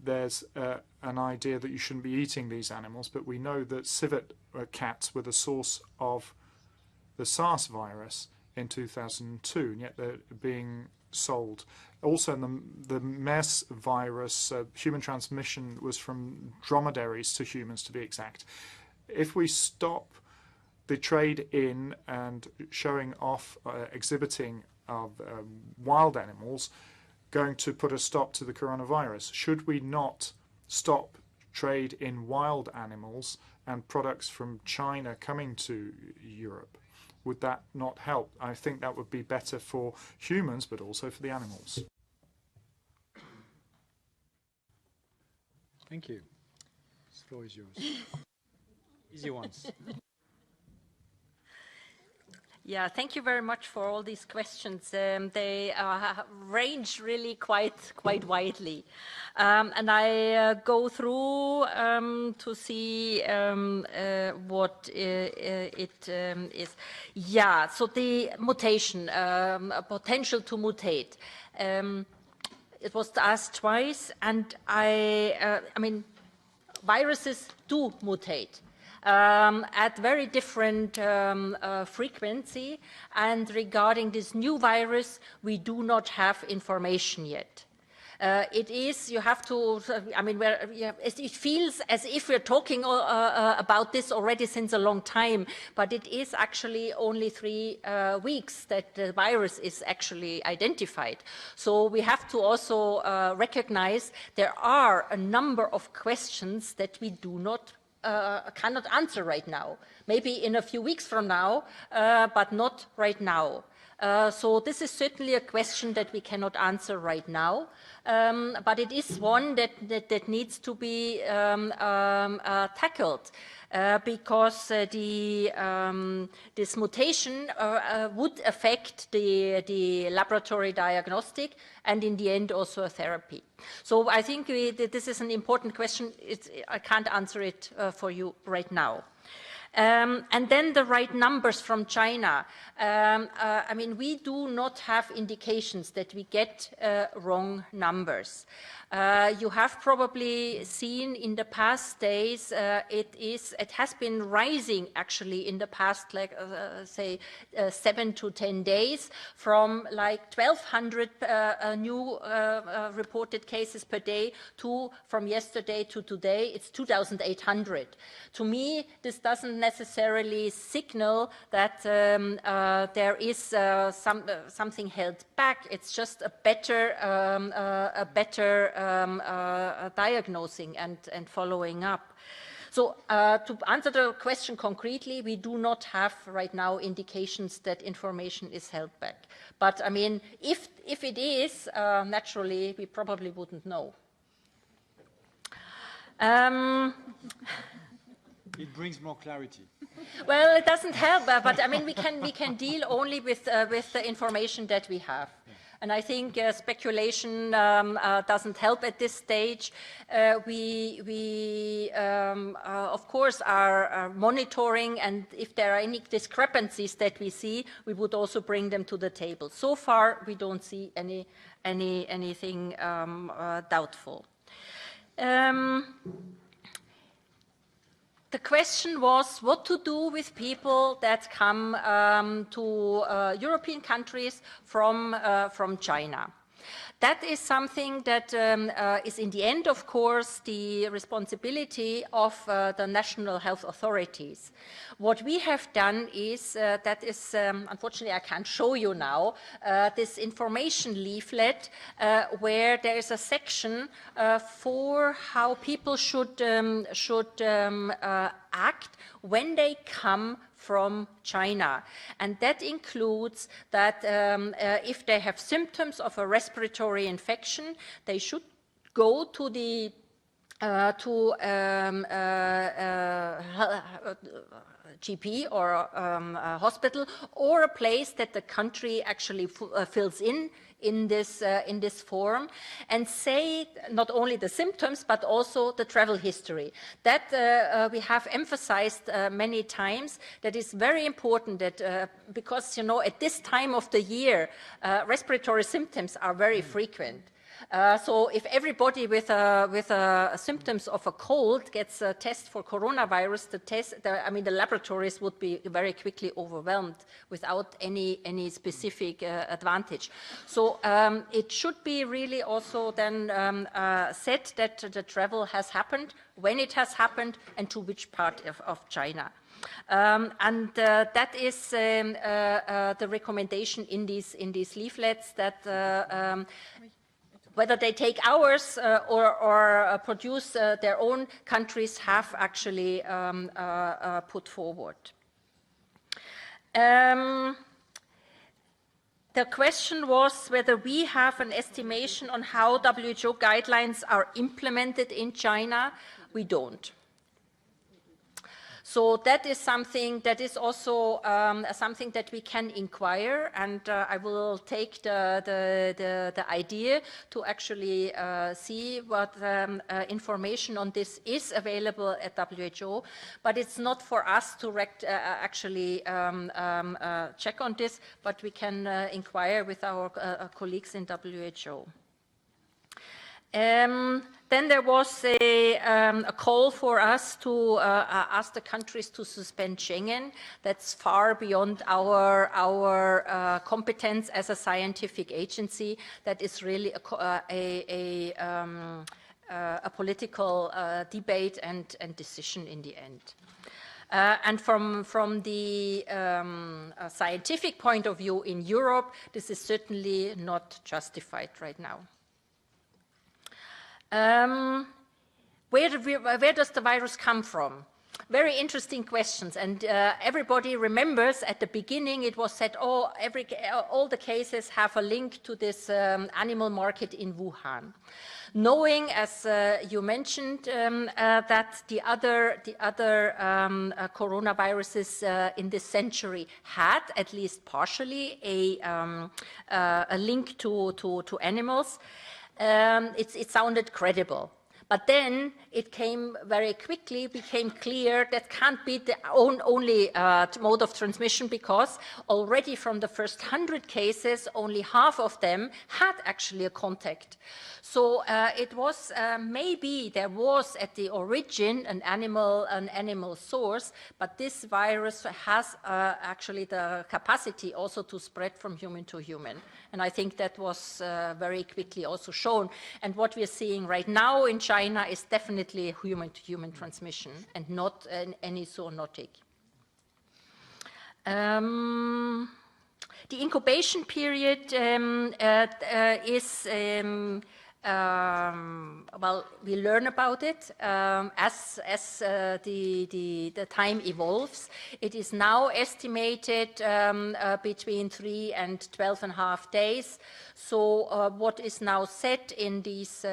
H: there's an idea that you shouldn't be eating these animals, but we know that civet cats were the source of the SARS virus in 2002, and yet they're being sold. Also, the MERS virus, human transmission, was from dromedaries to humans, to be exact. If we stop the trade in and showing off, exhibiting of wild animals, going to put a stop to the coronavirus. Should we not stop trade in wild animals and products from China coming to Europe? Would that not help? I think that would be better for humans, but also for the animals.
B: Thank you. This floor is yours. Easy ones.
E: Yeah, thank you very much for all these questions. They range really quite widely. And I go through to see what it is. Yeah, so the mutation, potential to mutate. It was asked twice, and I mean, viruses do mutate. at very different frequency. And regarding this new virus, we do not have information yet. It is, you have to, I mean, it feels as if we're talking about this already since a long time, but it is actually only 3 weeks that the virus is actually identified. So we have to also recognize there are a number of questions that we do not cannot answer right now. Maybe in a few weeks from now, but not right now. So this is certainly a question that we cannot answer right now, but it is one that needs to be tackled because this mutation would affect the laboratory diagnostic and in the end also a therapy. So I think this is an important question. I can't answer it for you right now. And then the right numbers from China. I mean, we do not have indications that we get wrong numbers. You have probably seen in the past days, it has been rising actually in the past, like say 7 to 10 days, from like 1,200 new reported cases per day to from yesterday to today, it's 2,800. To me, this doesn't necessarily signal that there is something held back. It's just a better diagnosing and following up. So to answer the question concretely, we do not have right now indications that information is held back. But I mean, if it is, naturally, we probably wouldn't know.
B: It brings more clarity.
E: Well, it doesn't help, but I mean, we can deal only with the information that we have. And I think speculation doesn't help at this stage. We of course, are monitoring, and if there are any discrepancies that we see, we would also bring them to the table. So far, we don't see anything doubtful. The question was what to do with people that come to European countries from China. That is something that is in the end, of course, the responsibility of the national health authorities. What we have done is, unfortunately I can't show you now, this information leaflet where there is a section for how people should act when they come from China. And that includes that if they have symptoms of a respiratory infection, they should go to the GP or a hospital or a place that the country actually fills in this form, and say not only the symptoms but also the travel history. That we have emphasized many times. That is very important. That because at this time of the year, respiratory symptoms are very frequent. So if everybody with symptoms of a cold gets a test for coronavirus, the laboratories would be very quickly overwhelmed without any specific advantage. So it should be really also then said that the travel has happened, when it has happened, and to which part of China. And that is the recommendation in these leaflets, that whether they take ours or produce their own, countries have actually put forward. The question was whether we have an estimation on how WHO guidelines are implemented in China. We don't. So that is something that is also something that we can inquire, and I will take the idea to actually see what information on this is available at WHO, but it's not for us to actually check on this, but we can inquire with our colleagues in WHO. Then there was a call for us to ask the countries to suspend Schengen. That's far beyond our competence as a scientific agency. That is really a political debate and decision in the end. And from the scientific point of view in Europe, this is certainly not justified right now. Where does the virus come from? Very interesting questions, and everybody remembers at the beginning it was said, oh, all the cases have a link to this animal market in Wuhan. Knowing, as you mentioned, that the other coronaviruses in this century had, at least partially, a link to animals, it sounded credible. But then it became clear that can't be the only mode of transmission, because already from the first 100 cases, only half of them had actually a contact. So it was maybe there was at the origin an animal source, but this virus has actually the capacity also to spread from human to human. And I think that was very quickly also shown. And what we are seeing right now in China is definitely human-to-human transmission and not any zoonotic. The incubation period is, well, we learn about it as the time evolves. It is now estimated between 3 and 12.5 days. So what is now set in these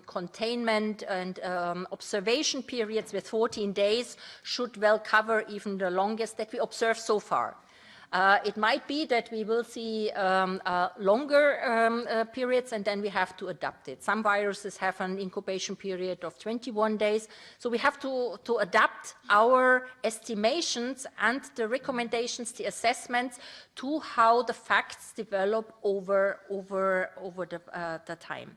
E: containment and observation periods with 14 days should well cover even the longest that we observed so far. It might be that we will see longer periods, and then we have to adapt it. Some viruses have an incubation period of 21 days, so we have to adapt our estimations and the recommendations, the assessments, to how the facts develop over the time.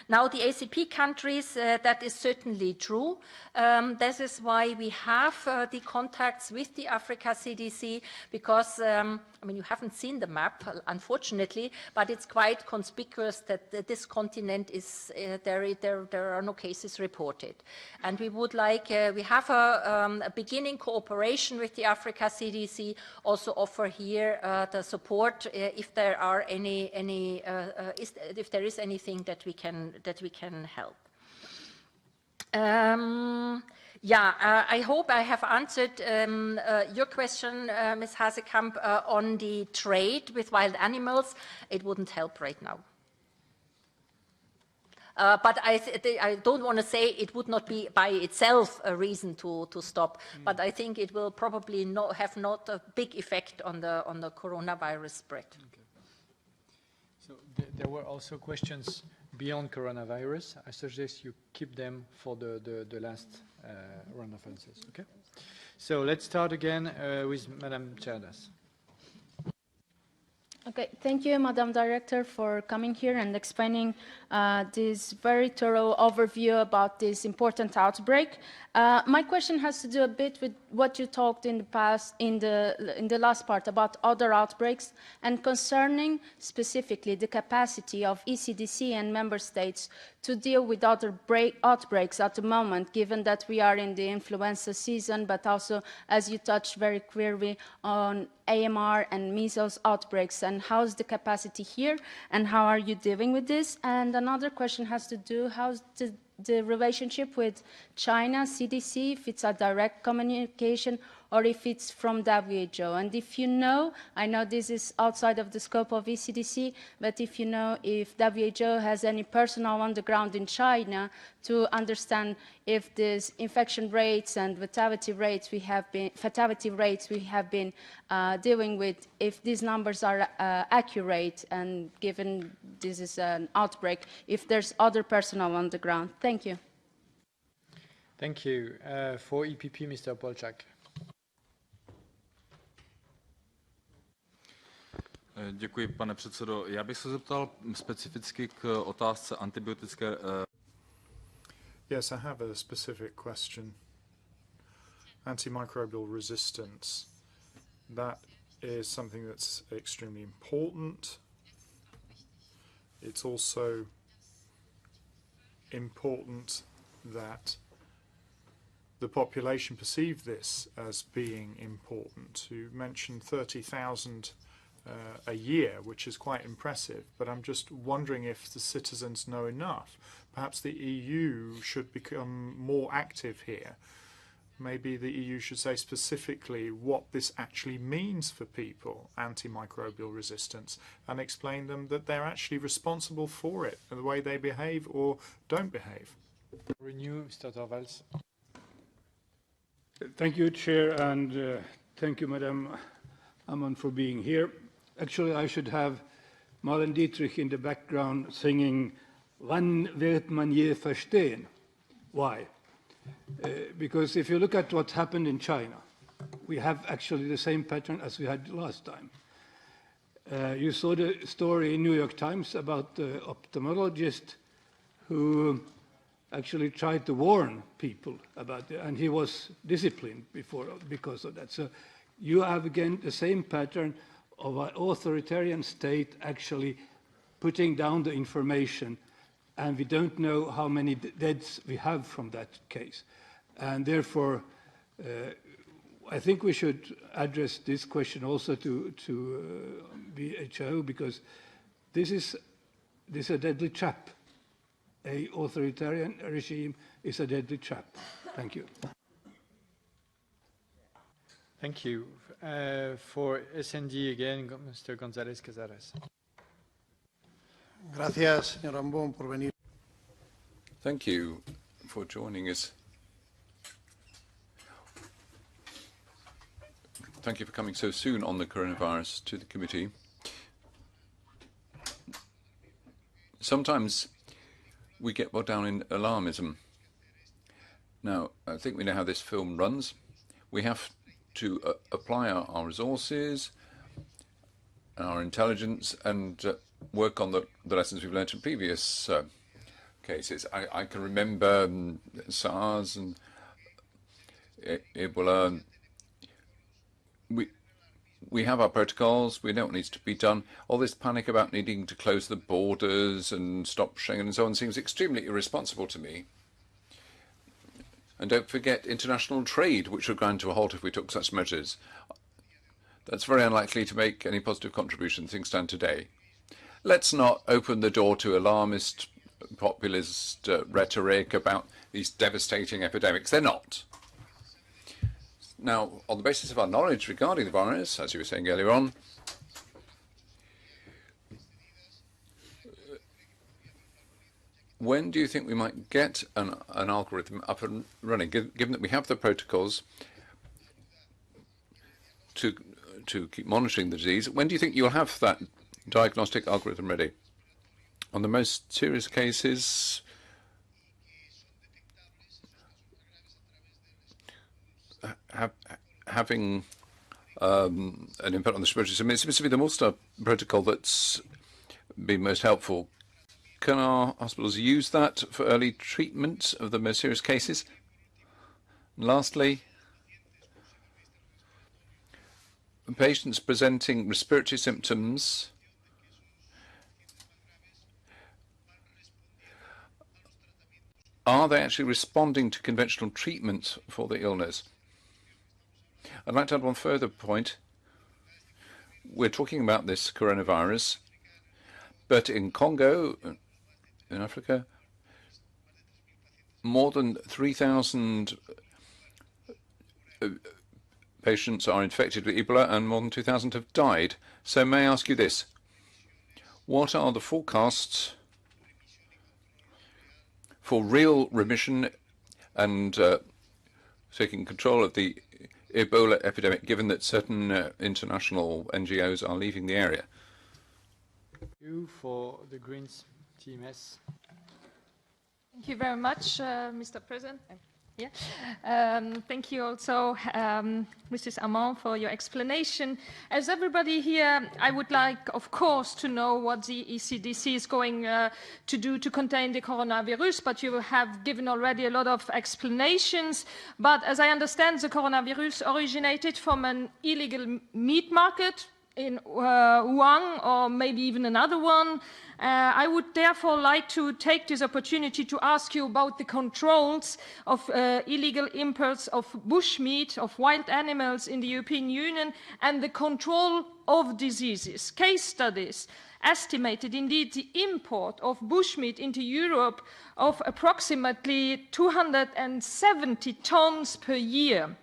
E: Now, the ACP countries, that is certainly true. This is why we have the contacts with the Africa CDC, because I mean, you haven't seen the map, unfortunately, but it's quite conspicuous that this continent is, there are no cases reported. And we would like, we have a beginning cooperation with the Africa CDC, also offer here the support if there are if there is anything that we can help. I hope I have answered your question, Ms. Hasekamp, on the trade with wild animals. It wouldn't help right now. But I don't want to say it would not be by itself a reason to stop, but I think it will probably have not a big effect on the coronavirus spread.
B: Okay. So there were also questions beyond coronavirus. I suggest you keep them for the last round of answers. Okay. So let's start again with Madam Cerdas.
K: Okay, thank you, Madam Director, for coming here and explaining this very thorough overview about this important outbreak. My question has to do a bit with what you talked in the past, in the last part, about other outbreaks, and concerning specifically the capacity of ECDC and member states to deal with other outbreaks at the moment, given that we are in the influenza season, but also, as you touched very clearly, on AMR and measles outbreaks, and how's the capacity here, and how are you dealing with this? And another question has to do, how's the relationship with China, CDC, if it's a direct communication or if it's from WHO. And if you know, I know this is outside of the scope of ECDC, but if you know if WHO has any personnel on the ground in China to understand if these infection rates and fatality rates we have been dealing with, if these numbers are accurate, and given this is an outbreak, if there's other personnel on the ground. Thank you.
B: Thank you. For EPP, Mr. Polčák.
L: Děkuji, pane předsedo. Já bych se zeptal specificky k otázce antibiotické
H: Yes, I have a specific question. Antimicrobial resistance. That is something that's extremely important. It's also important that the population perceive this as being important. You mentioned 30,000 a year, which is quite impressive, but I'm just wondering if the citizens know enough. Perhaps the EU should become more active here. Maybe the EU should say specifically what this actually means for people, antimicrobial resistance, and explain them that they're actually responsible for it, and the way they behave or don't behave.
B: Renew, Mr. Torvalds.
L: Thank you, Chair, and thank you, Madam Amman, for being here. Actually, I should have Marlene Dietrich in the background singing "Wann wird man je verstehen?" Why? Because if you look at what happened in China, we have actually the same pattern as we had last time. You saw the story in New York Times about the ophthalmologist who actually tried to warn people about it, and he was disciplined because of that. So you have again the same pattern of an authoritarian state actually putting down the information, and we don't know how many deaths we have from that case. And therefore, I think we should address this question also to WHO, because this is a deadly trap. An authoritarian regime is a deadly trap. Thank you.
B: Thank you. For SND again, Mr. González Casares.
M: Gracias, señor Ambon, por venir.
D: Thank you for joining us. Thank you for coming so soon on the coronavirus to the committee. Sometimes we get bogged down in alarmism. Now, I think we know how this film runs. We have to apply our resources, our intelligence, and work on the lessons we've learned in previous cases. I can remember SARS and Ebola. We have our protocols. We know what needs to be done. All this panic about needing to close the borders and stop Schengen and so on seems extremely irresponsible to me. And don't forget international trade, which would grind to a halt if we took such measures. That's very unlikely to make any positive contribution as things stand today. Let's not open the door to alarmist, populist rhetoric about these devastating epidemics. They're not. Now, on the basis of our knowledge regarding the virus, as you were saying earlier on, when do you think we might get an algorithm up and running, given that we have the protocols to keep monitoring the disease? When do you think you'll have that diagnostic algorithm ready? On the most serious cases, having an impact on the respiratory system, it seems to be the Mulster protocol that's been most helpful. Can our hospitals use that for early treatment of the most serious cases? And lastly, patients presenting respiratory symptoms are they actually responding to conventional treatment for the illness? I'd like to add one further point. We're talking about this coronavirus, but in Congo, in Africa, more than 3,000 patients are infected with Ebola and more than 2,000 have died. So may I ask you this? What are the forecasts for real remission and taking control of the Ebola epidemic, given that certain international NGOs are leaving the area?
B: Thank you for the Greens, TMS.
N: Thank you very much, Mr. President. Thank you also, Mrs. Amon, for your explanation. As everybody here, I would like, of course, to know what the ECDC is going to do to contain the coronavirus, but you have given already a lot of explanations. But as I understand, the coronavirus originated from an illegal meat market in Wuhan, or maybe even another one. I would therefore like to take this opportunity to ask you about the controls of illegal imports of bushmeat, of wild animals in the European Union, and the control of diseases. Case studies estimated indeed the import of bushmeat into Europe of approximately 270 tons per year.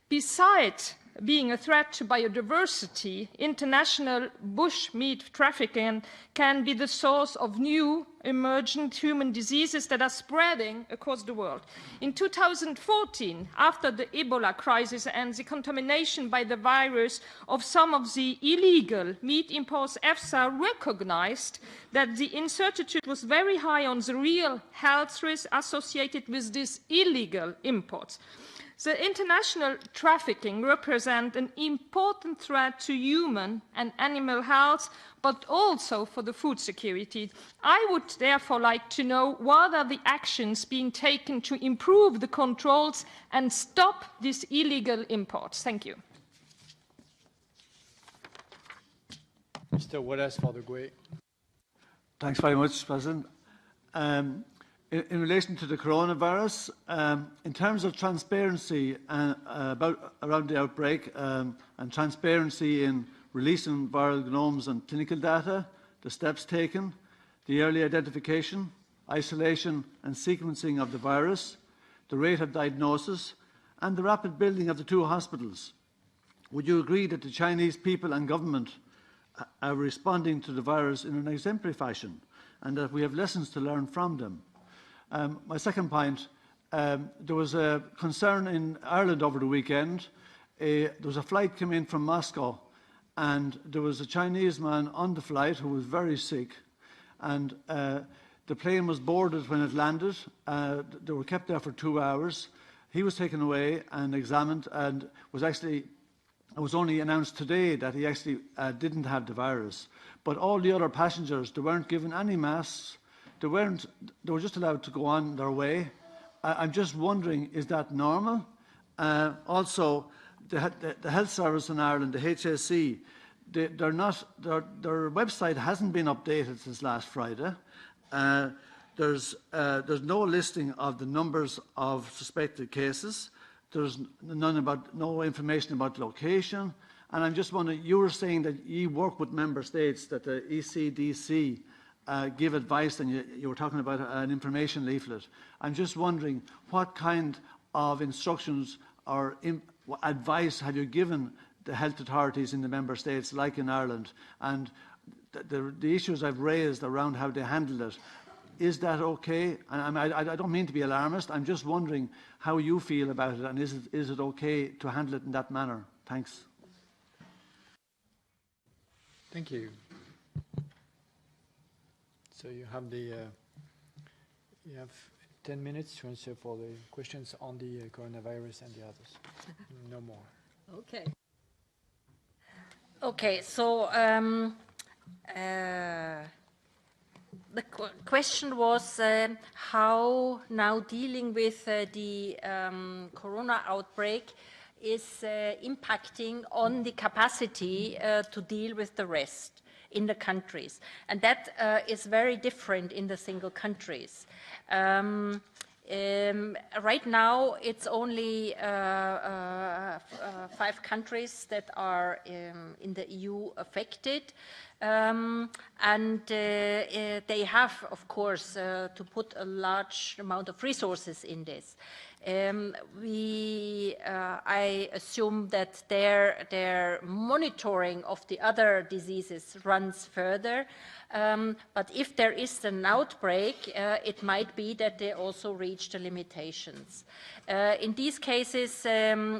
N: Besides being a threat to biodiversity, international bushmeat trafficking can be the source of new emergent human diseases that are spreading across the world. In 2014, after the Ebola crisis and the contamination by the virus of some of the illegal meat imports, EFSA recognized that the uncertainty was very high on the real health risks associated with these illegal imports. The international trafficking represents an important threat to human and animal health, but also for the food security. I would therefore like to know what are the actions being taken to improve the controls and stop these illegal imports. Thank you.
B: Mr. Wallace for the GUE.
O: Thanks very much, President. In relation to the coronavirus, in terms of transparency around the outbreak and transparency in releasing viral genomes and clinical data, the steps taken, the early identification, isolation and sequencing of the virus, the rate of diagnosis, and the rapid building of the 2 hospitals, would you agree that the Chinese people and government are responding to the virus in an exemplary fashion and that we have lessons to learn from them? My second point, there was a concern in Ireland over the weekend. There was a flight came in from Moscow and there was a Chinese man on the flight who was very sick, and the plane was boarded when it landed. They were kept there for 2 hours. He was taken away and examined, and it was only announced today that he actually didn't have the virus. But all the other passengers, they weren't given any masks. They were just allowed to go on their way. I'm just wondering, is that normal? Also, the health service in Ireland, the HSE, their website hasn't been updated since last Friday. There's no listing of the numbers of suspected cases. There's no information about location. And I'm just wondering, you were saying that you work with member states, that the ECDC give advice, and you were talking about an information leaflet. I'm just wondering, what kind of instructions or advice have you given the health authorities in the member states, like in Ireland, and the issues I've raised around how they handle it? Is that okay? I don't mean to be alarmist. I'm just wondering how you feel about it, and is it okay to handle it in that manner? Thanks.
B: Thank you. So you have 10 minutes to answer for the questions on the coronavirus and the others. No more.
E: Okay. Okay, so the question was how now dealing with the corona outbreak is impacting on the capacity to deal with the rest in the countries. And that is very different in the single countries. Right now, it's only 5 countries that are in the EU affected. And they have, of course, to put a large amount of resources in this. I assume that their monitoring of the other diseases runs further. But if there is an outbreak, it might be that they also reach the limitations. In these cases, if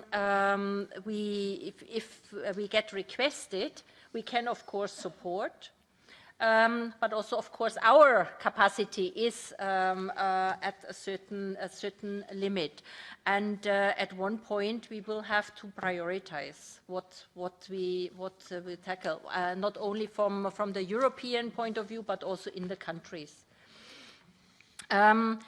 E: we get requested, we can, of course, support. but also, of course, our capacity is at a certain limit. And at one point, we will have to prioritize what we tackle, not only from the European point of view, but also in the countries. And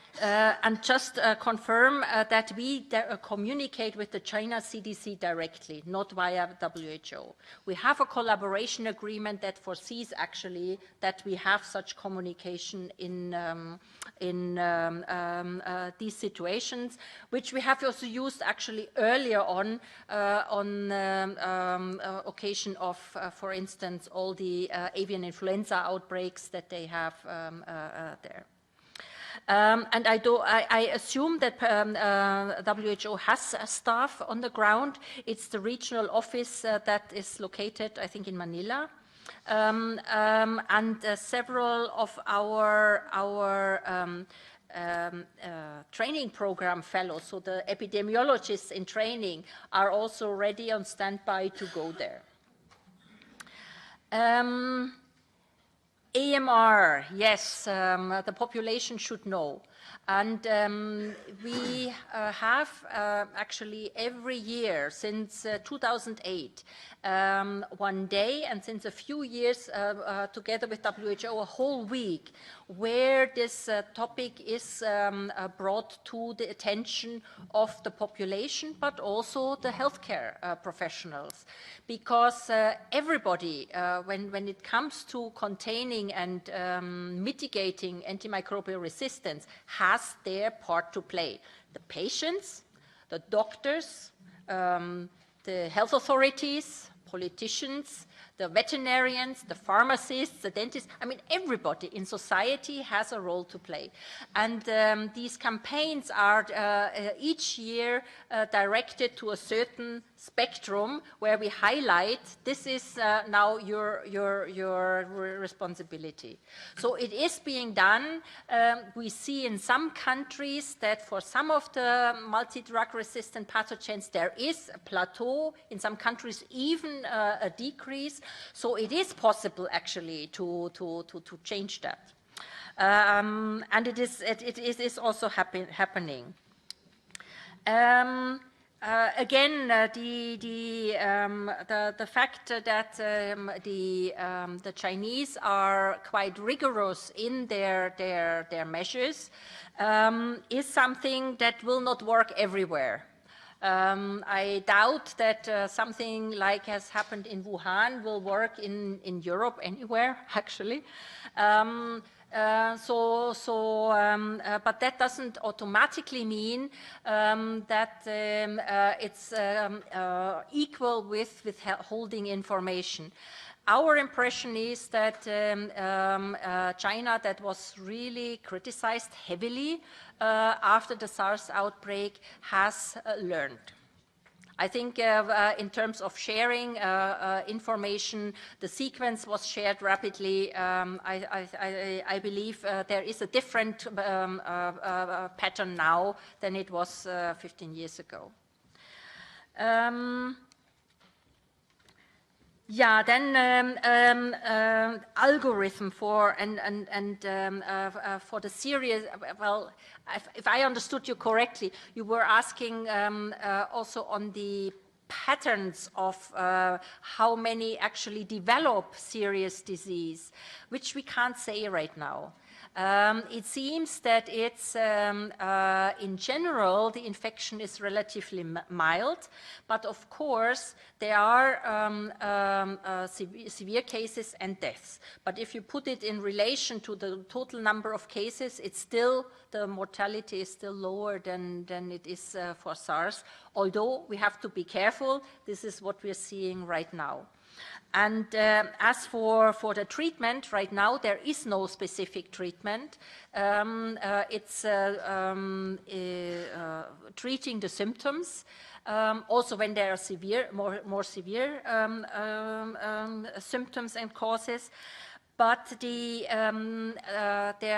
E: just confirm that we communicate with the China CDC directly, not via WHO. We have a collaboration agreement that foresees actually that we have such communication in these situations, which we have also used actually earlier on occasion of, for instance, all the avian influenza outbreaks that they have there. And I assume that WHO has staff on the ground. It's the regional office that is located, I think, in Manila. And several of our training program fellows, so the epidemiologists in training, are also ready on standby to go there. AMR, yes, the population should know. And we have actually every year since 2008 one day, and since a few years together with WHO a whole week, where this topic is brought to the attention of the population, but also the healthcare professionals. Because everybody, when it comes to containing and mitigating antimicrobial resistance, has their part to play. The patients, the doctors, the health authorities, politicians, the veterinarians, the pharmacists, the dentists. I mean, everybody in society has a role to play. And these campaigns are each year directed to a certain spectrum where we highlight this is now your responsibility. So it is being done. We see in some countries that for some of the multi-drug resistant pathogens there is a plateau, in some countries even a decrease. So it is possible actually to change that. And it is also happening. Again, the fact that the Chinese are quite rigorous in their measures is something that will not work everywhere. I doubt that something like has happened in Wuhan will work in Europe anywhere, actually. But that doesn't automatically mean that it's equal with holding information. Our impression is that China, that was really criticized heavily after the SARS outbreak, has learned. I think in terms of sharing information, the sequence was shared rapidly. I believe there is a different pattern now than it was 15 years ago. Yeah, then algorithm for for the serious. Well, if I understood you correctly, you were asking also on the patterns of how many actually develop serious disease, which we can't say right now. It seems that it's, in general, the infection is relatively mild, but of course there are severe cases and deaths. But if you put it in relation to the total number of cases, it's still, the mortality is still lower than it is for SARS, although we have to be careful. This is what we're seeing right now. And as for the treatment, right now there is no specific treatment. It's treating the symptoms, also when there are severe, more severe symptoms and causes. But there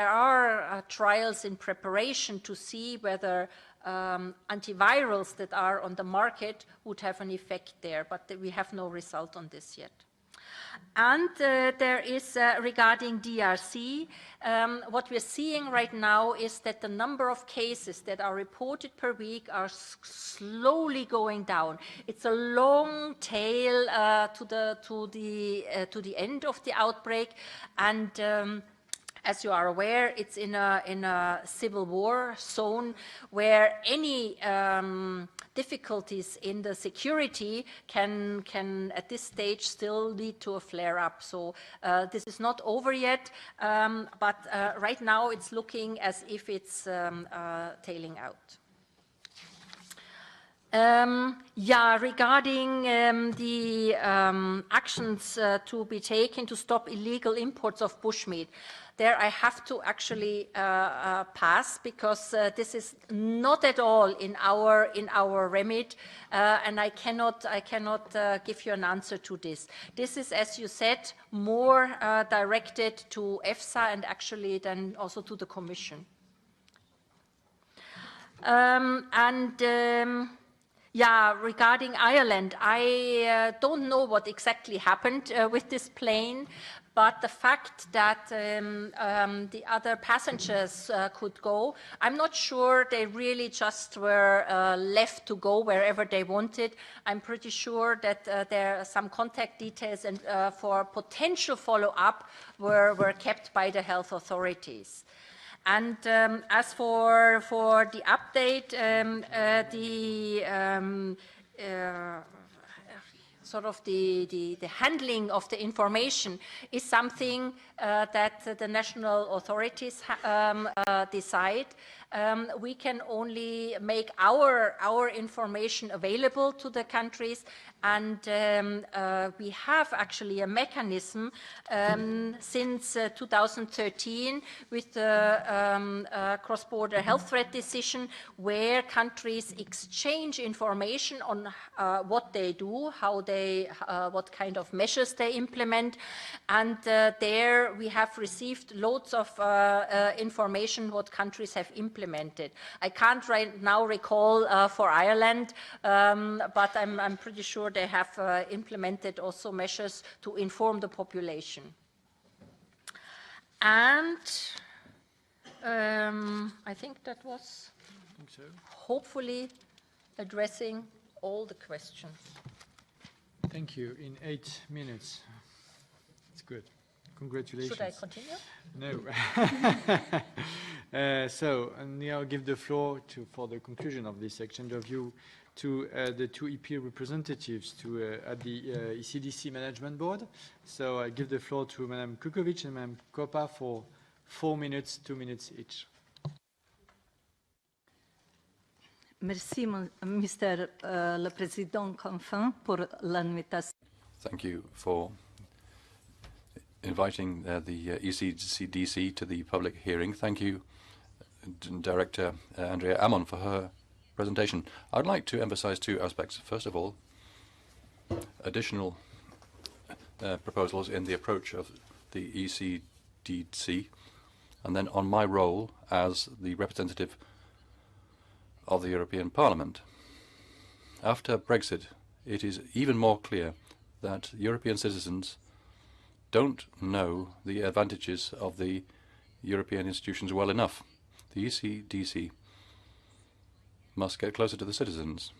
E: are trials in preparation to see whether antivirals that are on the market would have an effect there, but we have no result on this yet. And there is, regarding DRC, what we're seeing right now is that the number of cases that are reported per week are slowly going down. It's a long tail to the end of the outbreak, and as you are aware, it's in a civil war zone where any difficulties in the security can at this stage still lead to a flare-up. So this is not over yet, but right now it's looking as if it's tailing out. Regarding the actions to be taken to stop illegal imports of bushmeat, there I have to actually pass, because this is not at all in our remit, and I cannot give you an answer to this. This is, as you said, more directed to EFSA and actually then also to the Commission. Regarding Ireland, I don't know what exactly happened with this plane, but the fact that the other passengers could go, I'm not sure they really just were left to go wherever they wanted. I'm pretty sure that there are some contact details and for potential follow-up were kept by the health authorities. And as for the update, the handling of the information is something that the national authorities decide. We can only make our information available to the countries, and we have actually a mechanism since 2013 with the cross-border health threat decision, where countries exchange information on what they do, what kind of measures they implement, and there we have received loads of information what countries have implemented. I can't right now recall for Ireland, but I'm pretty sure they have implemented also measures to inform the population. And I think that was hopefully addressing all the questions.
B: Thank you. In 8 minutes. It's good. Congratulations.
E: Should I continue?
B: No. So now I'll give the floor for the conclusion of this exchange of view to the two EP representatives at the ECDC Management Board. So I give the floor to Madame Kukovic and Madame Kopa for 4 minutes, 2 minutes each.
P: Merci, Mr. le Président Confin, pour l'invitation.
C: Thank you for inviting the ECDC to the public hearing. Thank you, Director Andrea Ammon, for her presentation. I'd like to emphasize two aspects. First of all, additional proposals in the approach of the ECDC, and then on my role as the representative of the European Parliament. After Brexit, it is even more clear that European citizens don't know the advantages of the European institutions well enough. The ECDC must get closer to the citizens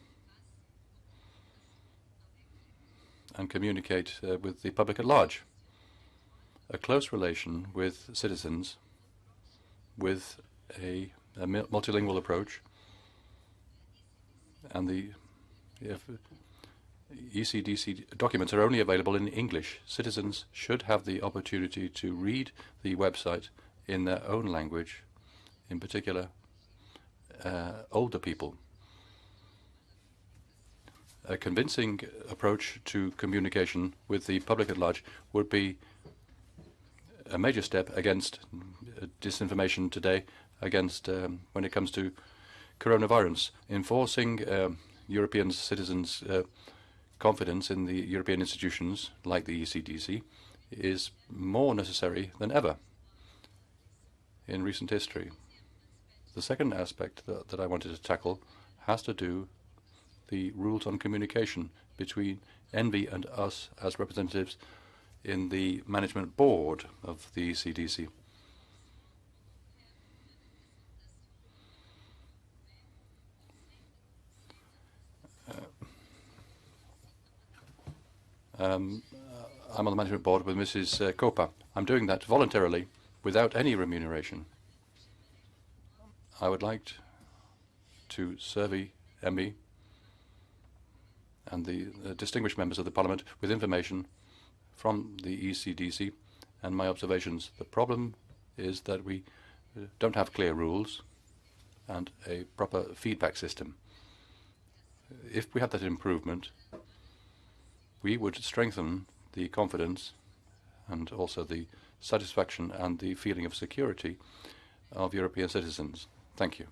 C: and communicate with the public at large. A close relation with citizens with a multilingual approach, and the ECDC documents are only available in English. Citizens should have the opportunity to read the website in their own language, in particular older people. A convincing approach to communication with the public at large would be a major step against disinformation today, against when it comes to coronavirus. Enforcing European citizens' confidence in the European institutions, like the ECDC, is more necessary than ever in recent history. The second aspect that I wanted to tackle has to do the rules on communication between ENVI and us as representatives in the management board of the ECDC. I'm on the management board with Mrs. Kopa. I'm doing that voluntarily without any remuneration. I would like to survey ME and the distinguished members of the Parliament with information from the ECDC and my observations. The problem is that we don't have clear rules and a proper feedback system. If we had that improvement, we would strengthen the confidence and also the satisfaction and the feeling of security of European citizens. Thank you.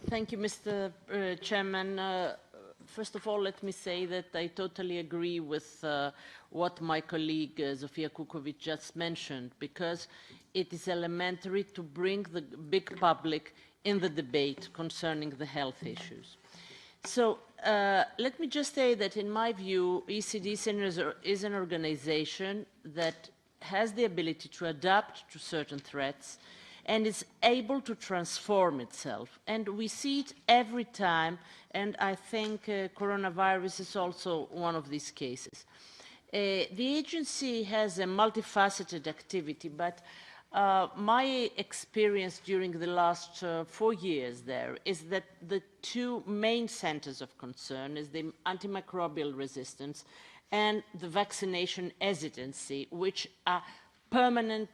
Q: Thank you, Mr. Chairman. First of all, let me say that I totally agree with what my colleague Zofia Kukovic just mentioned, because it is elementary to bring the big public in the debate concerning the health issues. So let me just say that in my view, ECDC is an organization that has the ability to adapt to certain threats and is able to transform itself. And we see it every time, and I think coronavirus is also one of these cases. The agency has a multifaceted activity, but my experience during the last 4 years there is that the two main centers of concern is the antimicrobial resistance and the vaccination hesitancy, which are permanent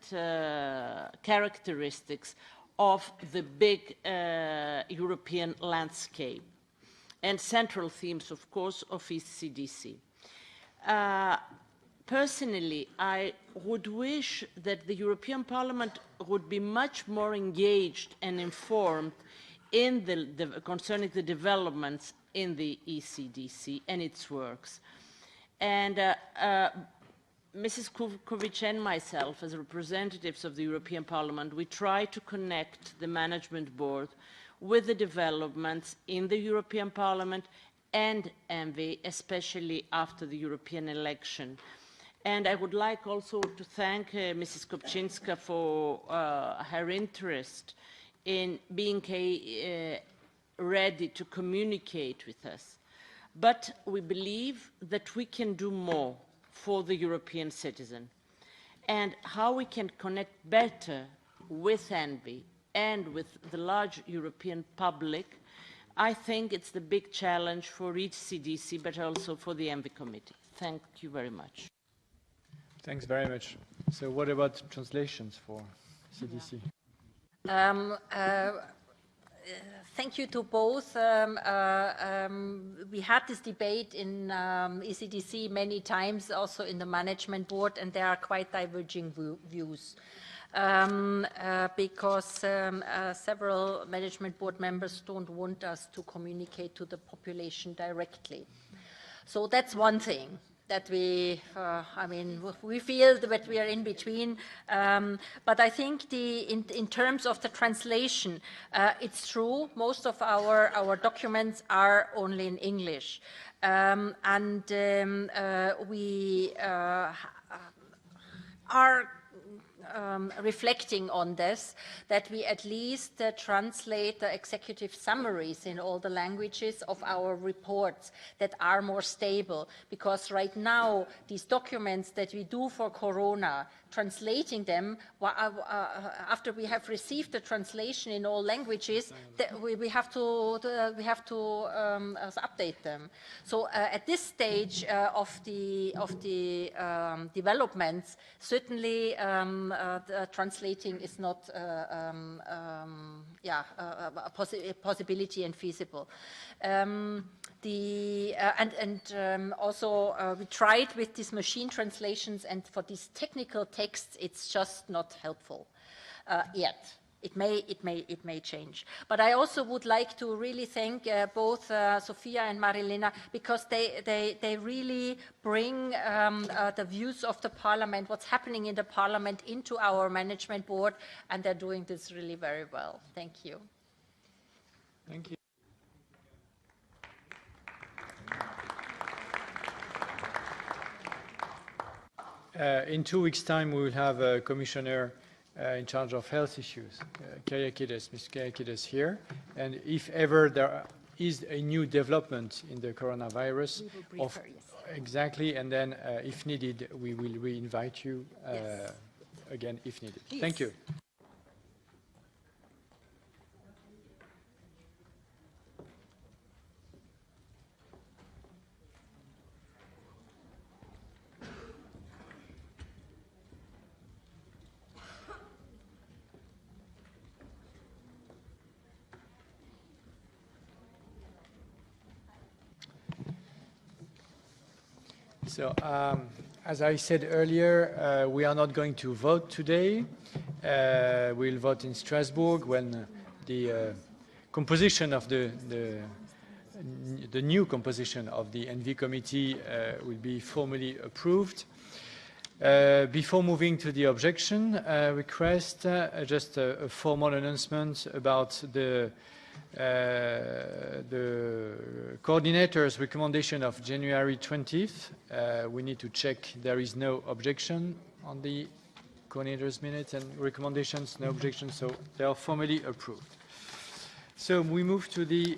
Q: characteristics of the big European landscape and central themes, of course, of ECDC. Personally, I would wish that the European Parliament would be much more engaged and informed in concerning the developments in the ECDC and its works. And Mrs. Kukovic and myself, as representatives of the European Parliament, we try to connect the Management Board with the developments in the European Parliament and ENVI, especially after the European election. And I would like also to thank Mrs. Kopczynska for her interest in being ready to communicate with us. But we believe that we can do more for the European citizen, and how we can connect better with ENVI and with the large European public. I think it's the big challenge for each CDC, but also for the ENVI committee. Thank you very much.
B: Thanks very much. So what about translations for CDC?
E: Thank you to both. We had this debate in ECDC many times, also in the management board, and there are quite diverging views. Because several management board members don't want us to communicate to the population directly. So that's one thing that we, we feel that we are in between. But I think in terms of the translation, it's true, most of our documents are only in English. We are reflecting on this, that we at least translate the executive summaries in all the languages of our reports that are more stable. Because right now, these documents that we do for Corona, translating them, after we have received the translation in all languages, we have to update them. So at this stage of the developments, certainly translating is not a possibility and feasible. Also we tried with these machine translations, and for these technical texts, it's just not helpful yet. It may change. But I also would like to really thank both Sophia and Marilena, because they really bring the views of the Parliament, what's happening in the Parliament, into our management board, and they're doing this really very well. Thank you.
B: Thank you. In 2 weeks' time, we will have a commissioner in charge of health issues, Kyriakides, Mr. Kyriakides here. And if ever there is a new development in the coronavirus, exactly, and then if needed, we will re-invite you again if needed. Please. Thank you. So, as I said earlier, we are not going to vote today. We'll vote in Strasbourg when the composition of the new composition of the ENVI committee will be formally approved. Before moving to the objection request, just a formal announcement about the coordinator's recommendation of January 20th. We need to check there is no objection on the coordinator's minutes and recommendations, no objection, so they are formally approved. So we move to the